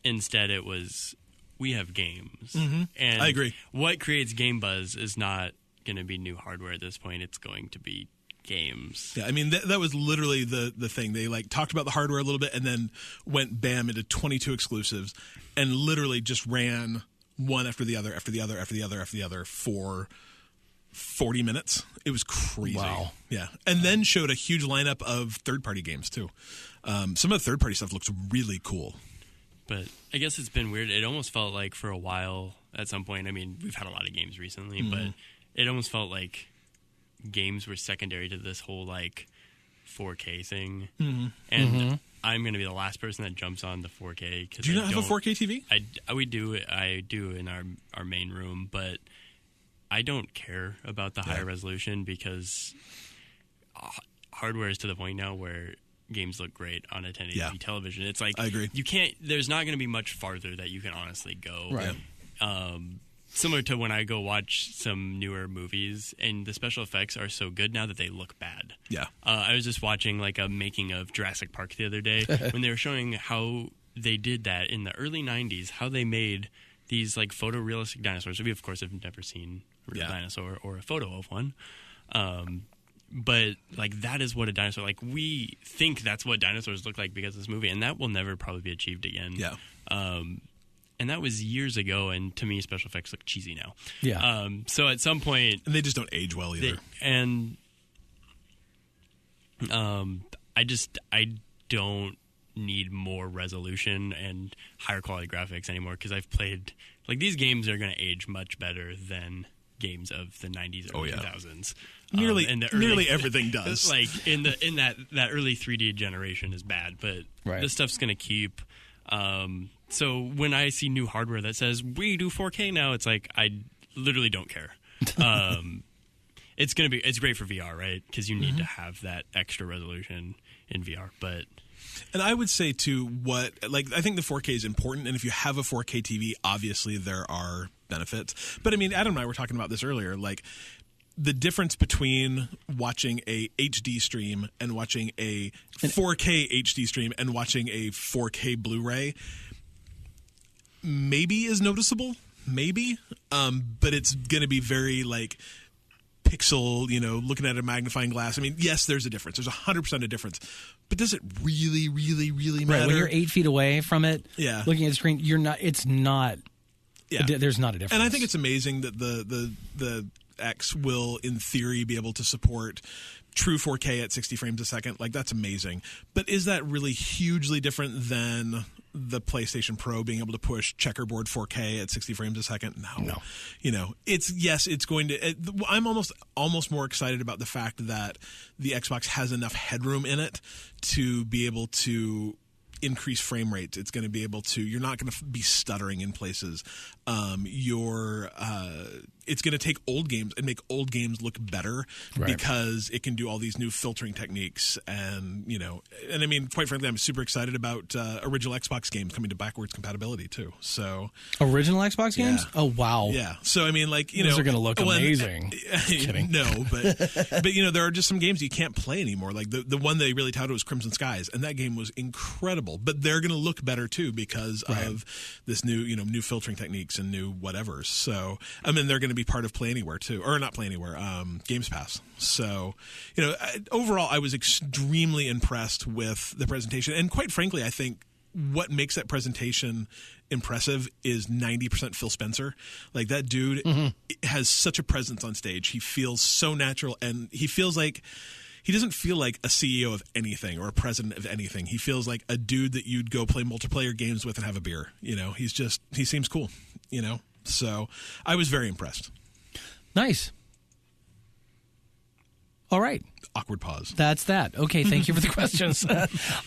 Instead, it was, we have games. Mm-hmm. And I agree. What creates game buzz is not going to be new hardware at this point. It's going to be games. Yeah, I mean, that was literally the thing. They talked about the hardware a little bit and then went bam into 22 exclusives and literally just ran one after the other, after the other, after the other, after the other for 40 minutes. It was crazy. Wow. Yeah. And then showed a huge lineup of third-party games, too. Some of the third-party stuff looks really cool. But I guess it's been weird. It almost felt like for a while at some point, I mean, we've had a lot of games recently, but it almost felt like games were secondary to this whole, 4K thing. Mm-hmm. And I'm going to be the last person that jumps on the 4K. Do you not have a 4K TV? I do in our main room, but I don't care about the higher resolution because hardware is to the point now where games look great on a 1080p television. It's I agree. There's not going to be much farther that you can honestly go. Right. Similar to when I go watch some newer movies, and the special effects are so good now that they look bad. Yeah. I was just watching a making of Jurassic Park the other day when they were showing how they did that in the early 90s, how they made these photorealistic dinosaurs. We, of course, have never seen a real dinosaur or a photo of one. But like that is what a dinosaur like. We think that's what dinosaurs look like because of this movie, and that will never probably be achieved again. Yeah. And that was years ago, and to me, special effects look cheesy now. Yeah. So at some point, and they just don't age well either. I don't need more resolution and higher quality graphics anymore because I've played like these games are going to age much better than games of the 90s or 2000s. Nearly everything does. Like in that early 3D generation is bad, but this stuff's going to keep. So when I see new hardware that says we do 4K now, it's like I literally don't care. It's great for VR, right? Because you need to have that extra resolution in VR, but. And I would say too, I think the 4K is important, and if you have a 4K TV, obviously there are benefits. But I mean, Adam and I were talking about this earlier, like the difference between watching a HD stream and watching a 4K HD stream and watching a 4K Blu-ray maybe is noticeable, but it's going to be very like pixel, looking at a magnifying glass. I mean, yes, there's a difference. There's 100% a difference. But does it really, really, really matter? Right, when you're 8 feet away from it, looking at the screen, it's not. Yeah. There's not a difference. And I think it's amazing that the X will, in theory, be able to support true 4K at 60 frames a second. Like, that's amazing. But is that really hugely different than the PlayStation Pro being able to push checkerboard 4K at 60 frames a second? No. It's going to. I'm almost more excited about the fact that the Xbox has enough headroom in it to be able to increase frame rates. It's going to be able to. You're not going to be stuttering in places. It's going to take old games and make old games look better because it can do all these new filtering techniques, and I mean, quite frankly, I'm super excited about original Xbox games coming to backwards compatibility too. So original Xbox games? Oh wow! Yeah. So I mean, like those are going to look amazing. Kidding. No, but there are just some games you can't play anymore. Like the one they really touted was Crimson Skies, and that game was incredible. But they're going to look better too because of this new new filtering techniques and new whatever. So I mean, they're going to be part of Play Anywhere too, or not Play Anywhere, Games Pass. So overall, I was extremely impressed with the presentation, and quite frankly, I think what makes that presentation impressive is 90% Phil Spencer. Like, that dude has such a presence on stage. He feels so natural, and he doesn't feel like a CEO of anything or a president of anything. He feels like a dude that you'd go play multiplayer games with and have a beer. He seems cool, So I was very impressed. Nice. All right. Awkward pause. That's that. Okay, thank you for the questions.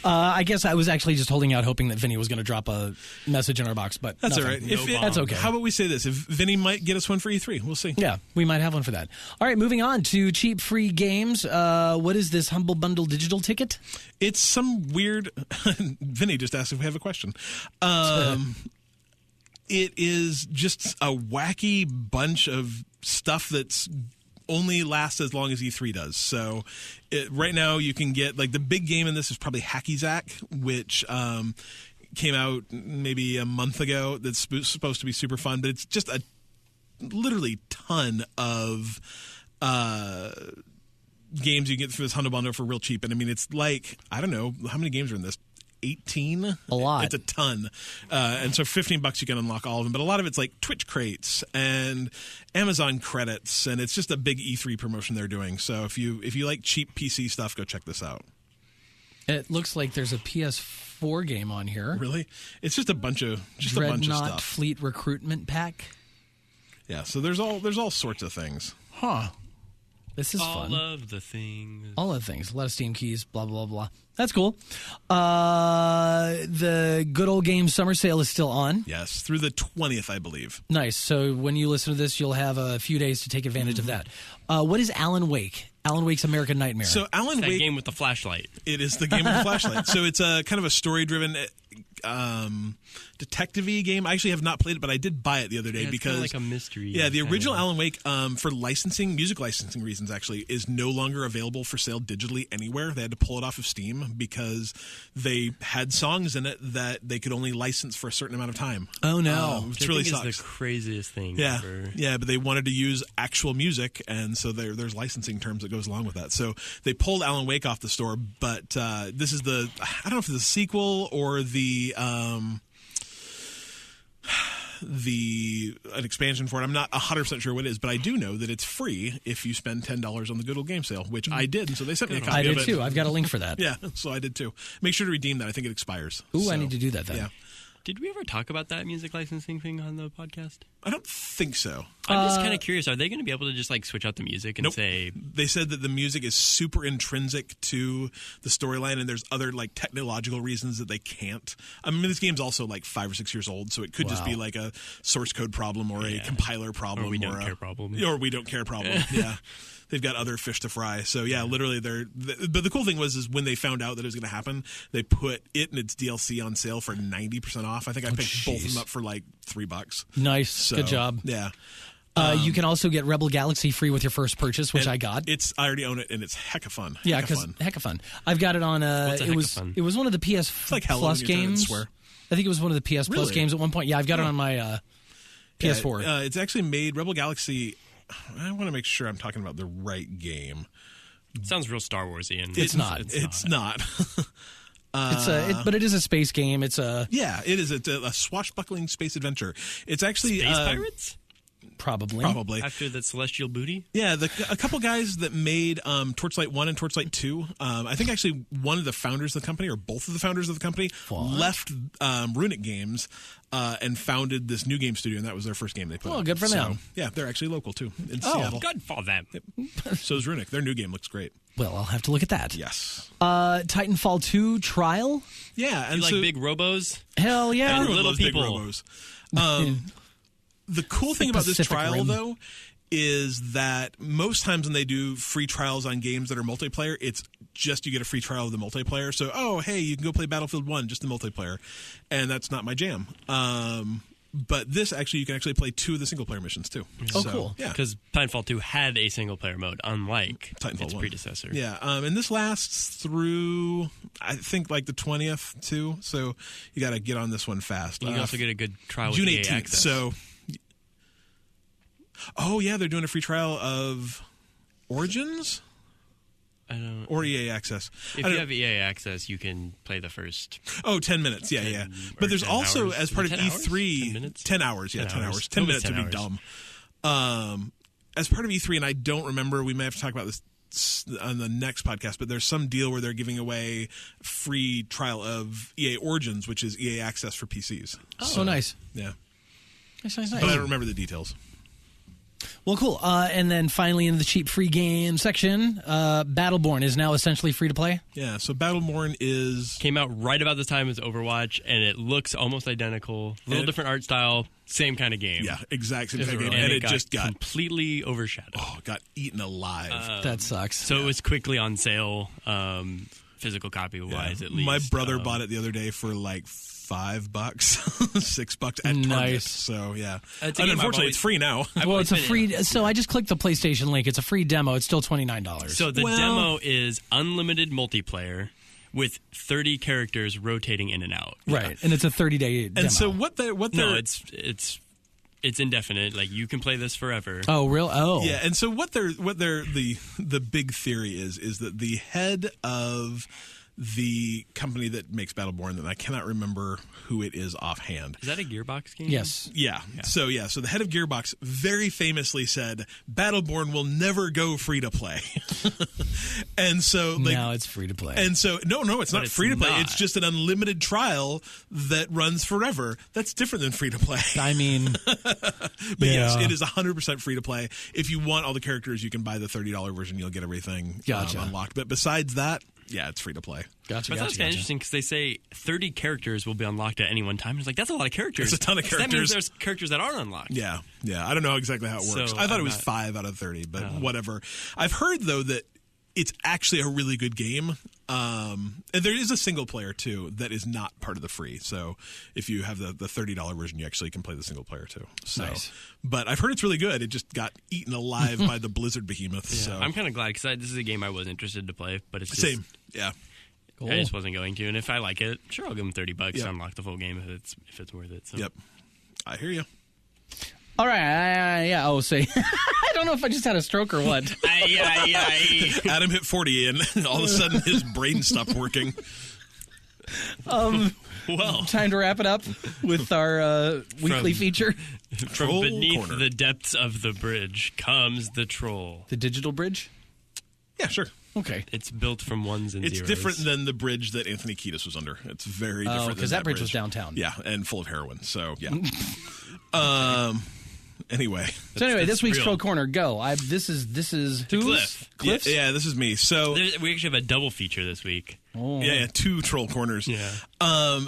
I guess I was actually just holding out, hoping that Vinny was going to drop a message in our box, but that's all right. That's okay. How about we say this? If Vinny might get us one for E3, we'll see. Yeah, we might have one for that. All right, moving on to cheap free games. What is this Humble Bundle digital ticket? It's some weird. Vinny just asked if we have a question. It is just a wacky bunch of stuff that's only lasts as long as E3 does. So right now you can get, like, the big game in this is probably Hacky Zack, which came out maybe a month ago. That's supposed to be super fun, but it's just a literally ton of games you get through this Humble Bundle for real cheap. And I mean, it's like, I don't know, how many games are in this? 18? A lot. It's a ton. And so $15 you can unlock all of them. But a lot of it's like Twitch crates and Amazon credits, and it's just a big E3 promotion they're doing. So if you like cheap PC stuff, go check this out. It looks like there's a PS4 game on here. Really? It's just a bunch of stuff. Dreadnought Fleet Recruitment Pack. Yeah, so there's all sorts of things. Huh. This is fun. All of the things. A lot of Steam keys, blah, blah, blah. That's cool. The Good Old Games Summer Sale is still on. Yes, through the 20th, I believe. Nice. So when you listen to this, you'll have a few days to take advantage of that. What is Alan Wake? Alan Wake's American Nightmare. So Alan Wake, game with the flashlight. It is the game with the flashlight. So it's a kind of a story-driven. detective-y game. I actually have not played it, but I did buy it the other day because it's like a mystery. Yeah, the original Alan Wake, for music licensing reasons, actually, is no longer available for sale digitally anywhere. They had to pull it off of Steam because they had songs in it that they could only license for a certain amount of time. Oh no, which really sucks. Is the craziest thing. Yeah, ever. yeah, but they wanted to use actual music, and so there's licensing terms that goes along with that. So they pulled Alan Wake off the store, but this is I don't know if it's a sequel or an expansion for it. I'm not 100% sure what it is, but I do know that it's free if you spend $10 on the Good Old Game Sale, which I did, and so they sent me a copy I of did it. too. I've got a link for that. Yeah, so I did too. Make sure to redeem that. I think it expires. Ooh, so, I need to do that then. Yeah. Did we ever talk about that music licensing thing on the podcast? I don't think so. I'm just kind of curious. Are they going to be able to just like switch out the music and Nope. say... They said that the music is super intrinsic to the storyline, and there's other like technological reasons that they can't. I mean, this game's also like 5 or 6 years old, so it could just be like a source code problem or a compiler problem. Or we don't care problem. Or we don't care problem, yeah. They've got other fish to fry. So, yeah, literally but the cool thing is when they found out that it was going to happen, they put it and its DLC on sale for 90% off. I think I picked both of them up for like $3. Nice. So, Good job. Yeah. You can also get Rebel Galaxy free with your first purchase, which I got. I already own it, and it's heck of fun. Yeah, because heck of fun. I've got it on. It was one of the PS like Plus games. I think it was one of the PS Plus games at one point. Yeah, I've got it on my PS4. It's actually made Rebel Galaxy. I want to make sure I'm talking about the right game. It sounds real Star Warsy, and it's not. It's not. But it is a space game. It is a swashbuckling space adventure. It's actually Space Pirates. Probably after the Celestial Booty. Yeah, a couple guys that made Torchlight 1 and Torchlight 2. I think actually one of the founders of the company, or both of the founders of the company, left Runic Games and founded this new game studio, and that was their first game they put out. Oh, good for them. Yeah, they're actually local too in Seattle. Good for them. So is Runic. Their new game looks great. Well, I'll have to look at that. Yes. Titanfall 2 Trial. Yeah, and you like big robos? Hell yeah, and little people. Big robos. The cool thing about this trial, though, is that most times when they do free trials on games that are multiplayer, it's just you get a free trial of the multiplayer. So, hey, you can go play Battlefield 1, just the multiplayer. And that's not my jam. But this, actually, you can actually play 2 of the single-player missions, too. Oh, cool. Yeah. Because Titanfall 2 had a single-player mode, unlike Titanfall its 1. predecessor. Yeah, and this lasts through, I think, like the 20th, too. So you got to get on this one fast. You can also get a good trial June with EA 18th, Access. so... Oh, yeah, they're doing a free trial of Origins? Or EA Access. If you have EA Access, you can play the first... 10 minutes, yeah. But there's also, as part of E3... 10 hours, 10 hours. 10 minutes would be dumb. As part of E3, and I don't remember, we may have to talk about this on the next podcast, but there's some deal where they're giving away free trial of EA Origins, which is EA Access for PCs. Oh, nice. Yeah. Nice. But I don't remember the details. Well, cool. And then finally in the cheap free game section, Battleborn is now essentially free to play. Yeah, so Battleborn came out right about the time as Overwatch, and it looks almost identical. A little different art style, same kind of game. Yeah, exact same kind of game. And it just got completely overshadowed. Oh, got eaten alive. That sucks. So it was quickly on sale, physical copy wise at least. My brother bought it the other day for like $5, $6 at Target. Nice. So yeah, and unfortunately, it's free now. Well, it's a free. So I just clicked the PlayStation link. It's a free demo. It's still $29. So the demo is unlimited multiplayer with 30 characters rotating in and out. Right, and it's a 30-day demo. And so what they're it's indefinite. Like you can play this forever. Oh, real? Oh, yeah. And so what the big theory is that the head of the company that makes Battleborn, that I cannot remember who it is offhand. Is that a Gearbox game? Yes. Yeah. So the head of Gearbox very famously said Battleborn will never go free to play. And so now it's free to play. And so no, it's not free to play. not. It's just an unlimited trial that runs forever. That's different than free to play. I mean, but yes, it is 100% free to play. If you want all the characters, you can buy the $30 version. You'll get everything unlocked. But besides that, yeah, it's free to play. Gotcha. But that's kind of interesting because they say 30 characters will be unlocked at any one time. It's like, that's a lot of characters. It's a ton of characters. That means there's characters that aren't unlocked. Yeah. I don't know exactly how it works. So I thought it was 5 out of 30, but whatever. I've heard, though, that it's actually a really good game. And there is a single player too that is not part of the free. So if you have the $30 version, you actually can play the single player too. So, nice. But I've heard it's really good. It just got eaten alive by the Blizzard behemoth. Yeah. So I'm kind of glad because this is a game I was interested to play, but it's just, same. Yeah. Cool. I just wasn't going to. And if I like it, sure, I'll give them $30 Yep. to unlock the full game if it's worth it. So. Yep. I hear you. All right. Yeah. Oh, say. I don't know if I just had a stroke or what. Adam hit 40 and all of a sudden his brain stopped working. Well, Time to wrap it up with our weekly feature. From Troll beneath Corner. the depths of the bridge comes the troll. The digital bridge? Yeah, sure. Okay. It's built from ones and It's zeros. different than the bridge that Anthony Kiedis was under. It's very different. because that bridge was downtown. Yeah, and full of heroin. So, yeah. Anyway. So anyway, this week's real. Troll Corner, go. This is who's? Cliff. Cliff's? Yeah, this is me. So, We actually have a double feature this week. Oh. yeah, 2 troll corners. Yeah.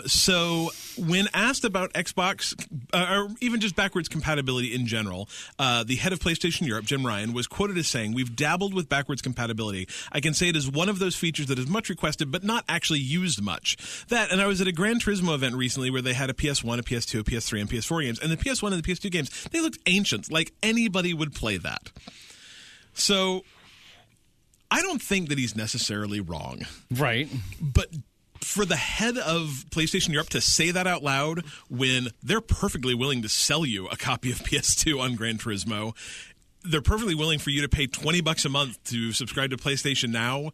So when asked about Xbox, or even just backwards compatibility in general, the head of PlayStation Europe, Jim Ryan, was quoted as saying, "We've dabbled with backwards compatibility. I can say it is one of those features that is much requested, but not actually used much." And I was at a Gran Turismo event recently where they had a PS1, a PS2, a PS3, and PS4 games. And the PS1 and the PS2 games, they looked ancient. Like anybody would play that. So I don't think that he's necessarily wrong. Right. But for the head of PlayStation Europe to say that out loud when they're perfectly willing to sell you a copy of PS2 on Gran Turismo, they're perfectly willing for you to pay $20 a month to subscribe to PlayStation Now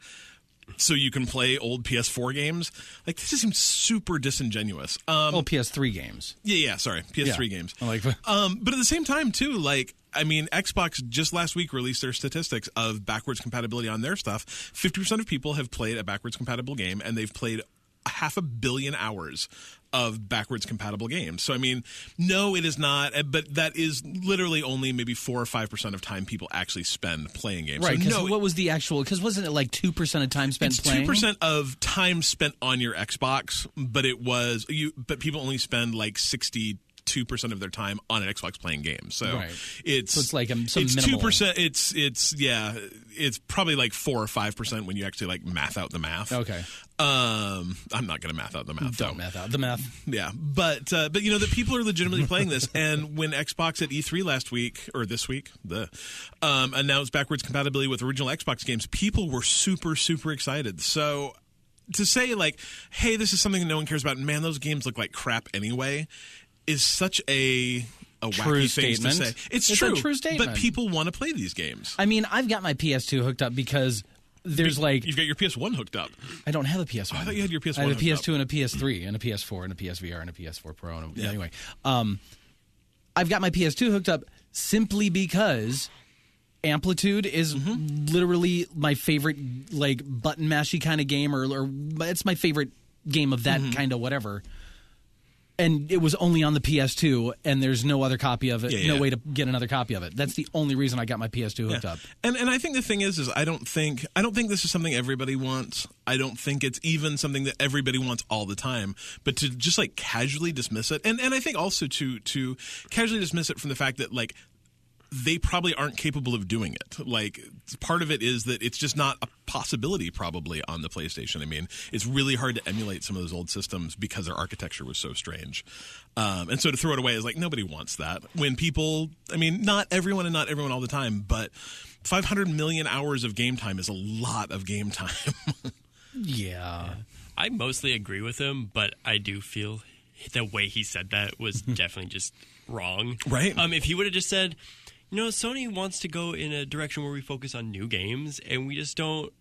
so you can play old PS4 games. Like, this just seems super disingenuous. PS3 games. Yeah, sorry. PS3 Yeah. games. I like But at the same time, too, like, I mean, Xbox just last week released their statistics of backwards compatibility on their stuff. 50% of people have played a backwards compatible game, and they've played 500 million hours of backwards compatible games. So, I mean, no, it is not, but that is literally only maybe 4 or 5% of time people actually spend playing games. Right, So, because no, what was the actual, because wasn't it like 2% of time spent it's playing? 2% of time spent on your Xbox, but but people only spend like 62% of their time on an Xbox playing games. So Right. it's like some it's minimal. 2%. It's probably like 4 or 5% when you actually like math out the math. Okay. I'm not going to math out the math. Don't math out the math. Yeah, but you know that people are legitimately playing this, and when Xbox at E3 last week or this week, announced backwards compatibility with original Xbox games, people were super excited. So to say like, hey, this is something that no one cares about, and man, those games look like crap anyway, is such a True wacky thing to statement. say. It's a true, true statement. but people want to play these games. I mean, I've got my PS2 hooked up because there's like, You've got your PS1 hooked up. I don't have a PS1. I thought you had your PS1 I have a hooked PS2 up. and a PS3 and a PS4 and a PSVR and a PS4 Pro. Anyway, I've got my PS2 hooked up simply because Amplitude is literally my favorite, like, button mashy kind of game, or it's my favorite game of that kind of whatever. And it was only on the PS2, and there's no other copy of it, no way to get another copy of it. That's the only reason I got my PS2 hooked up. And I think the thing is I don't think this is something everybody wants. I don't think it's even something that everybody wants all the time. But to just like casually dismiss it, and I think also to casually dismiss it from the fact that like they probably aren't capable of doing it. Like, part of it is that it's just not a possibility probably on the PlayStation. I mean, it's really hard to emulate some of those old systems because their architecture was so strange. And so to throw it away is like, nobody wants that. When people, I mean, not everyone all the time, but 500 million hours of game time is a lot of game time. Yeah. I mostly agree with him, but I do feel the way he said that was definitely just wrong. Right. If he would have just said, you know, Sony wants to go in a direction where we focus on new games, and we just don't.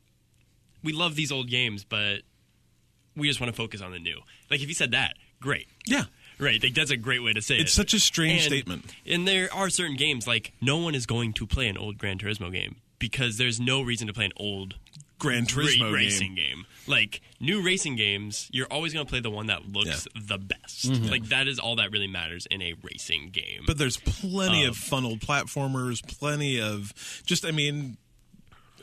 We love these old games, but we just want to focus on the new. Like, if he said that, great. Yeah. Right. Like, that's a great way to say it. It's such a strange statement. And there are certain games, like, no one is going to play an old Gran Turismo game because there's no reason to play an old Gran Turismo racing game. Like, new racing games, you're always going to play the one that looks the best. Like, that is all that really matters in a racing game. But there's plenty of fun old platformers, plenty of just, I mean,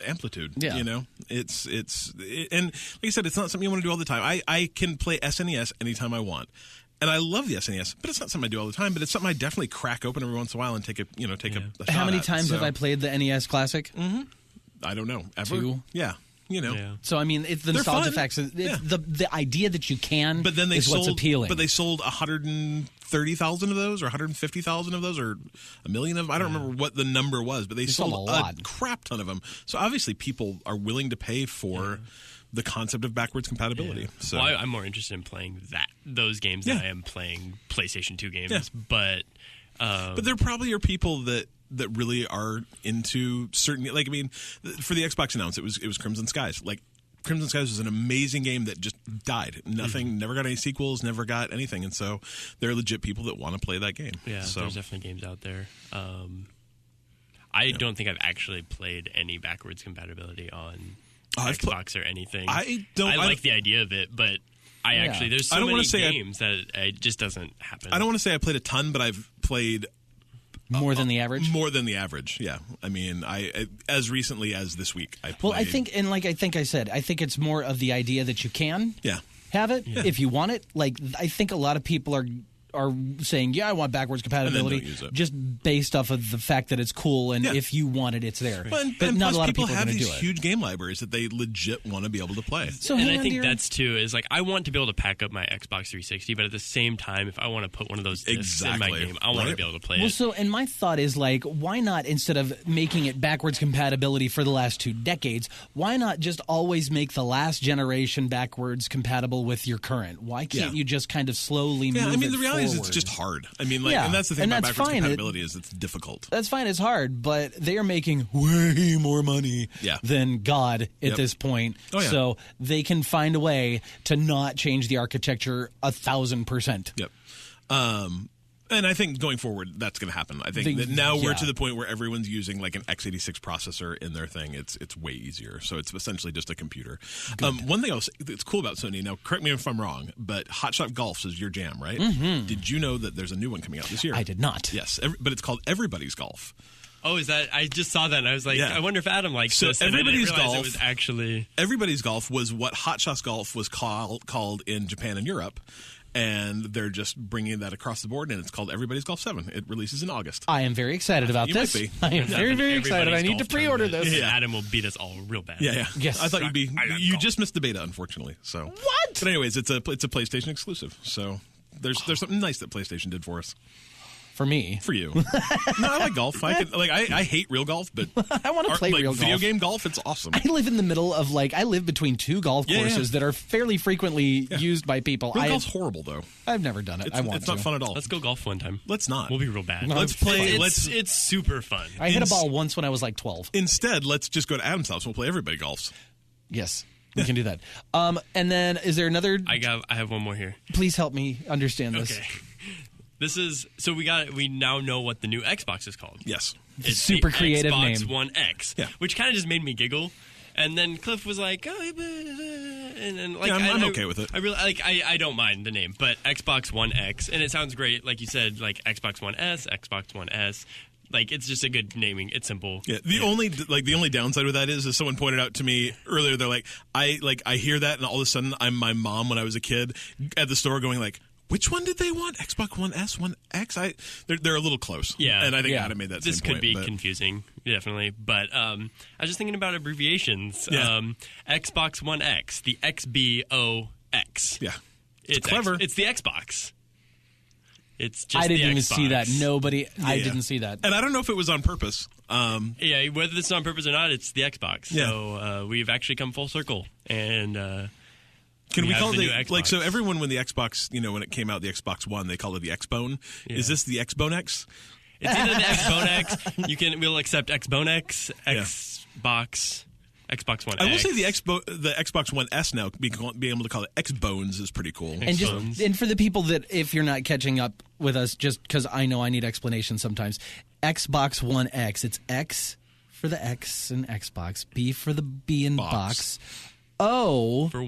Amplitude. Yeah. You know, and like I said, it's not something you want to do all the time. I can play SNES anytime I want. And I love the SNES, but it's not something I do all the time. But it's something I definitely crack open every once in a while and take a shot How many at. times So, have I played the NES Classic? I don't know, ever. 2? Yeah. Yeah. So I mean, it's the They're nostalgia fun. factor. Yeah. The idea that you can, but then they is sold, what's appealing. But they sold 130,000 of those, or 150,000 of those, or a million of them. I don't remember what the number was, but they sold a lot. a crap ton of them. So obviously, people are willing to pay for the concept of backwards compatibility. Yeah. So well, I'm more interested in playing those games than I am playing PlayStation 2 games. But there probably are people that really are into certain, like, I mean, for the Xbox announce, it was Crimson Skies. Like, Crimson Skies was an amazing game that just died. Nothing, never got any sequels, never got anything, and so there are legit people that want to play that game. Yeah, so there's definitely games out there. I don't think I've actually played any backwards compatibility on Xbox or anything. I like the idea of it, but there's so many games that it just doesn't happen. I don't want to say I played a ton, but I've played more than the average. More than the average, yeah. I mean, I as recently as this week, I played. Well, I think I said, I think it's more of the idea that you can have it if you want it. Like, I think a lot of people are saying, I want backwards compatibility, just based off of the fact that it's cool, and if you want it, it's there. Well, but not a lot of people have are going to these do it. huge game libraries that they legit want to be able to play. So and I think that's too is like I want to be able to pack up my Xbox 360, but at the same time, if I want to put one of those discs in my game, I want to be able to play it. So, and my thought is like, why not, instead of making it backwards compatibility for the last 2 decades, why not just always make the last generation backwards compatible with your current? Why can't you just kind of slowly move it I mean, the reality forward? is it's just hard. I mean, like, and that's the thing about backwards compatibility is it's difficult. That's fine. It's hard, but they are making way more money than God at this point. Oh, yeah. So they can find a way to not change the architecture 1,000%. Yep. And I think going forward, that's going to happen. I think that now we're to the point where everyone's using like an x86 processor in their thing. It's way easier. So it's essentially just a computer. One thing else that's cool about Sony, now correct me if I'm wrong, but Hot Shot Golf is your jam, right? Mm-hmm. Did you know that there's a new one coming out this year? I did not. Yes, but it's called Everybody's Golf. Oh, is that? I just saw that and I was like, I wonder if Adam likes this. Everybody's Golf. It was actually Everybody's Golf was what Hot Shots Golf was called in Japan and Europe. And they're just bringing that across the board, and it's called Everybody's Golf 7. It releases in August. I am very excited about this. Might be. I am very, very excited. I need to pre-order this. Yeah. Adam will beat us all real bad. Yeah. Yes. I thought you'd be. You just missed the beta, unfortunately. So what? But anyways, it's a PlayStation exclusive. So there's something nice that PlayStation did for us. For me. For you. No, I like golf. I hate real golf, but I want to play real golf. Video game golf, it's awesome. I live in the middle of I live between 2 golf courses that are fairly frequently used by people. Real golf's horrible, though. I've never done it. It's not fun at all. Let's go golf one time. Let's not. We'll be real bad. No, let's play. It's super fun. I hit a ball once when I was like 12. Instead, let's just go to Adam's house. We'll play Everybody Golfs. Yes. We can do that. And then, is there another? I have one more here. Please help me understand this. Okay. This is so we now know what the new Xbox is called. Yes, it's super creative Xbox name. One X, which kind of just made me giggle. And then Cliff was like, "Oh," and like, I'm okay with it. I really I don't mind the name, but Xbox One X, and it sounds great, like you said, like Xbox One S, Xbox One S. Like, it's just a good naming. It's simple. Yeah. The only downside with that is someone pointed out to me earlier. They're like, I hear that, and all of a sudden, I'm my mom when I was a kid at the store going like, which one did they want? Xbox One S, One X? They're a little close. Yeah. And I think Adam made that this same could point. be confusing, definitely. But I was just thinking about abbreviations. Yeah. Xbox One X, the XBOX. Yeah. It's clever. It's the Xbox. It's just I didn't even Xbox. see that. I didn't see that. And I don't know if it was on purpose. Yeah, whether it's on purpose or not, it's the Xbox. Yeah. So we've actually come full circle. And can we call it the new Xbox. so everyone when the Xbox, when it came out, the Xbox One, they called it the Xbone. Yeah. Is this the Xbone X? It's either the Xbone X. We'll accept Xbone X, Xbox. Xbox One X. I will say the Xbox One S now, being able to call it Xbones is pretty cool. And for the people that, if you're not catching up with us, just because I know I need explanation sometimes, Xbox One X, it's X for the X in Xbox, B for the B in box, O for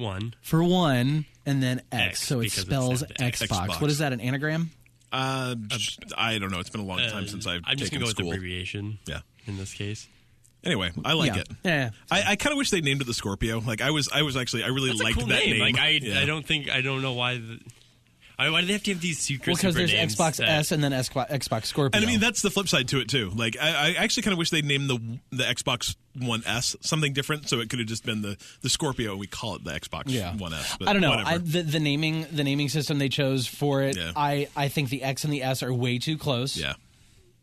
one, and then X. So it spells Xbox. What is that, an anagram? I don't know. It's been a long time since I've I'm just taken going to go school. with abbreviation. Yeah. In this case. Anyway, I like it. Yeah. I kind of wish they named it the Scorpio. Like I really That's liked a cool that name. Like I don't know why. Why do they have to have these secret? Well, because there's Xbox S and then Xbox Scorpio. And I mean, that's the flip side to it too. Like, I actually kind of wish they'd named the Xbox One S something different, so it could have just been the Scorpio. We call it the Xbox One S. But I don't know. The naming system they chose for it, Yeah. I think the X and the S are way too close. Yeah.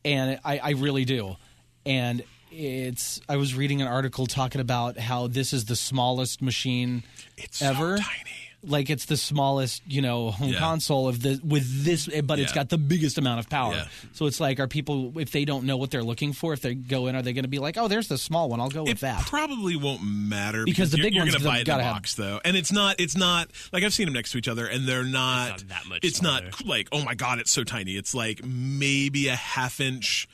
And I really do. And I was reading an article talking about how this is the smallest machine ever. So tiny. Like it's the smallest, home console with this, but it's got the biggest amount of power. Yeah. So it's like, are people, if they don't know what they're looking for, if they go in, are they going to be like, oh, there's the small one, I'll go with that? It probably won't matter because the big you're ones going to buy it in a have box though, and it's not like I've seen them next to each other, and they're not that much. It's smaller. not like, oh my god, it's so tiny. It's like maybe a half-inch.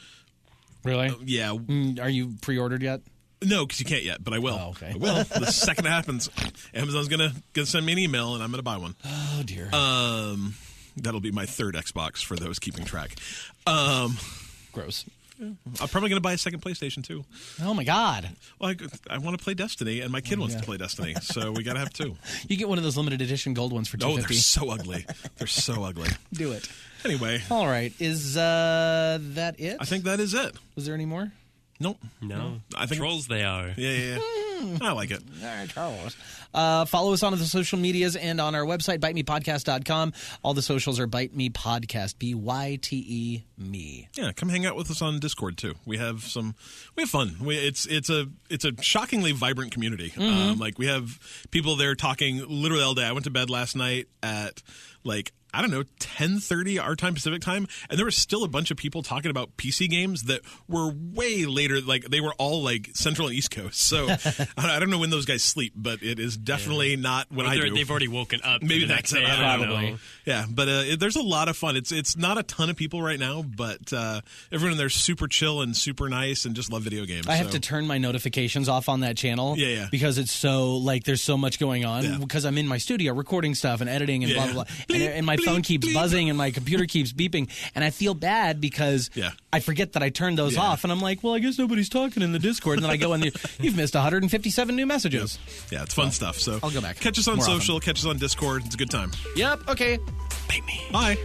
Really? Yeah. Are you pre-ordered yet? No, because you can't yet, but I will. Oh, okay. I will. The second it happens, Amazon's gonna send me an email, and I'm gonna buy one. Oh dear. That'll be my third Xbox for those keeping track. Gross. I'm probably gonna buy a second PlayStation too. Oh my god. Well, I want to play Destiny, and my kid wants to play Destiny, so we gotta have two. You get one of those limited edition gold ones for $250. Oh, they're so ugly. They're so ugly. Do it. Anyway. All right. Is that it? I think that is it. Was there any more? Nope. No. I think Trolls they are. Yeah. I like it. All right, Charles. Follow us on the social medias and on our website, bytemepodcast.com. All the socials are Byte Me Podcast, BYTE me. Yeah, come hang out with us on Discord too. We have fun. It's a shockingly vibrant community. Mm-hmm. Like we have people there talking literally all day. I went to bed last night at 10:30 our time, Pacific time, and there was still a bunch of people talking about PC games that were way later. Like they were all like Central and East Coast. So I don't know when those guys sleep, but it is definitely not when I do. They've already woken up. Maybe that's it. I don't know. Yeah, but there's a lot of fun. It's not a ton of people right now, but everyone in there's super chill and super nice and just love video games. I have to turn my notifications off on that channel. Yeah. Because it's so there's so much going on. Because I'm in my studio recording stuff and editing and blah blah blah, and my phone keeps buzzing and my computer keeps beeping, and I feel bad because I forget that I turned those off, and I'm like, well, I guess nobody's talking in the Discord, and then I go in there, you've missed 157 new messages. Yeah, it's fun stuff. So I'll go back. Catch us on more social, often. catch us on Discord. It's a good time. Yep. Okay. Bye.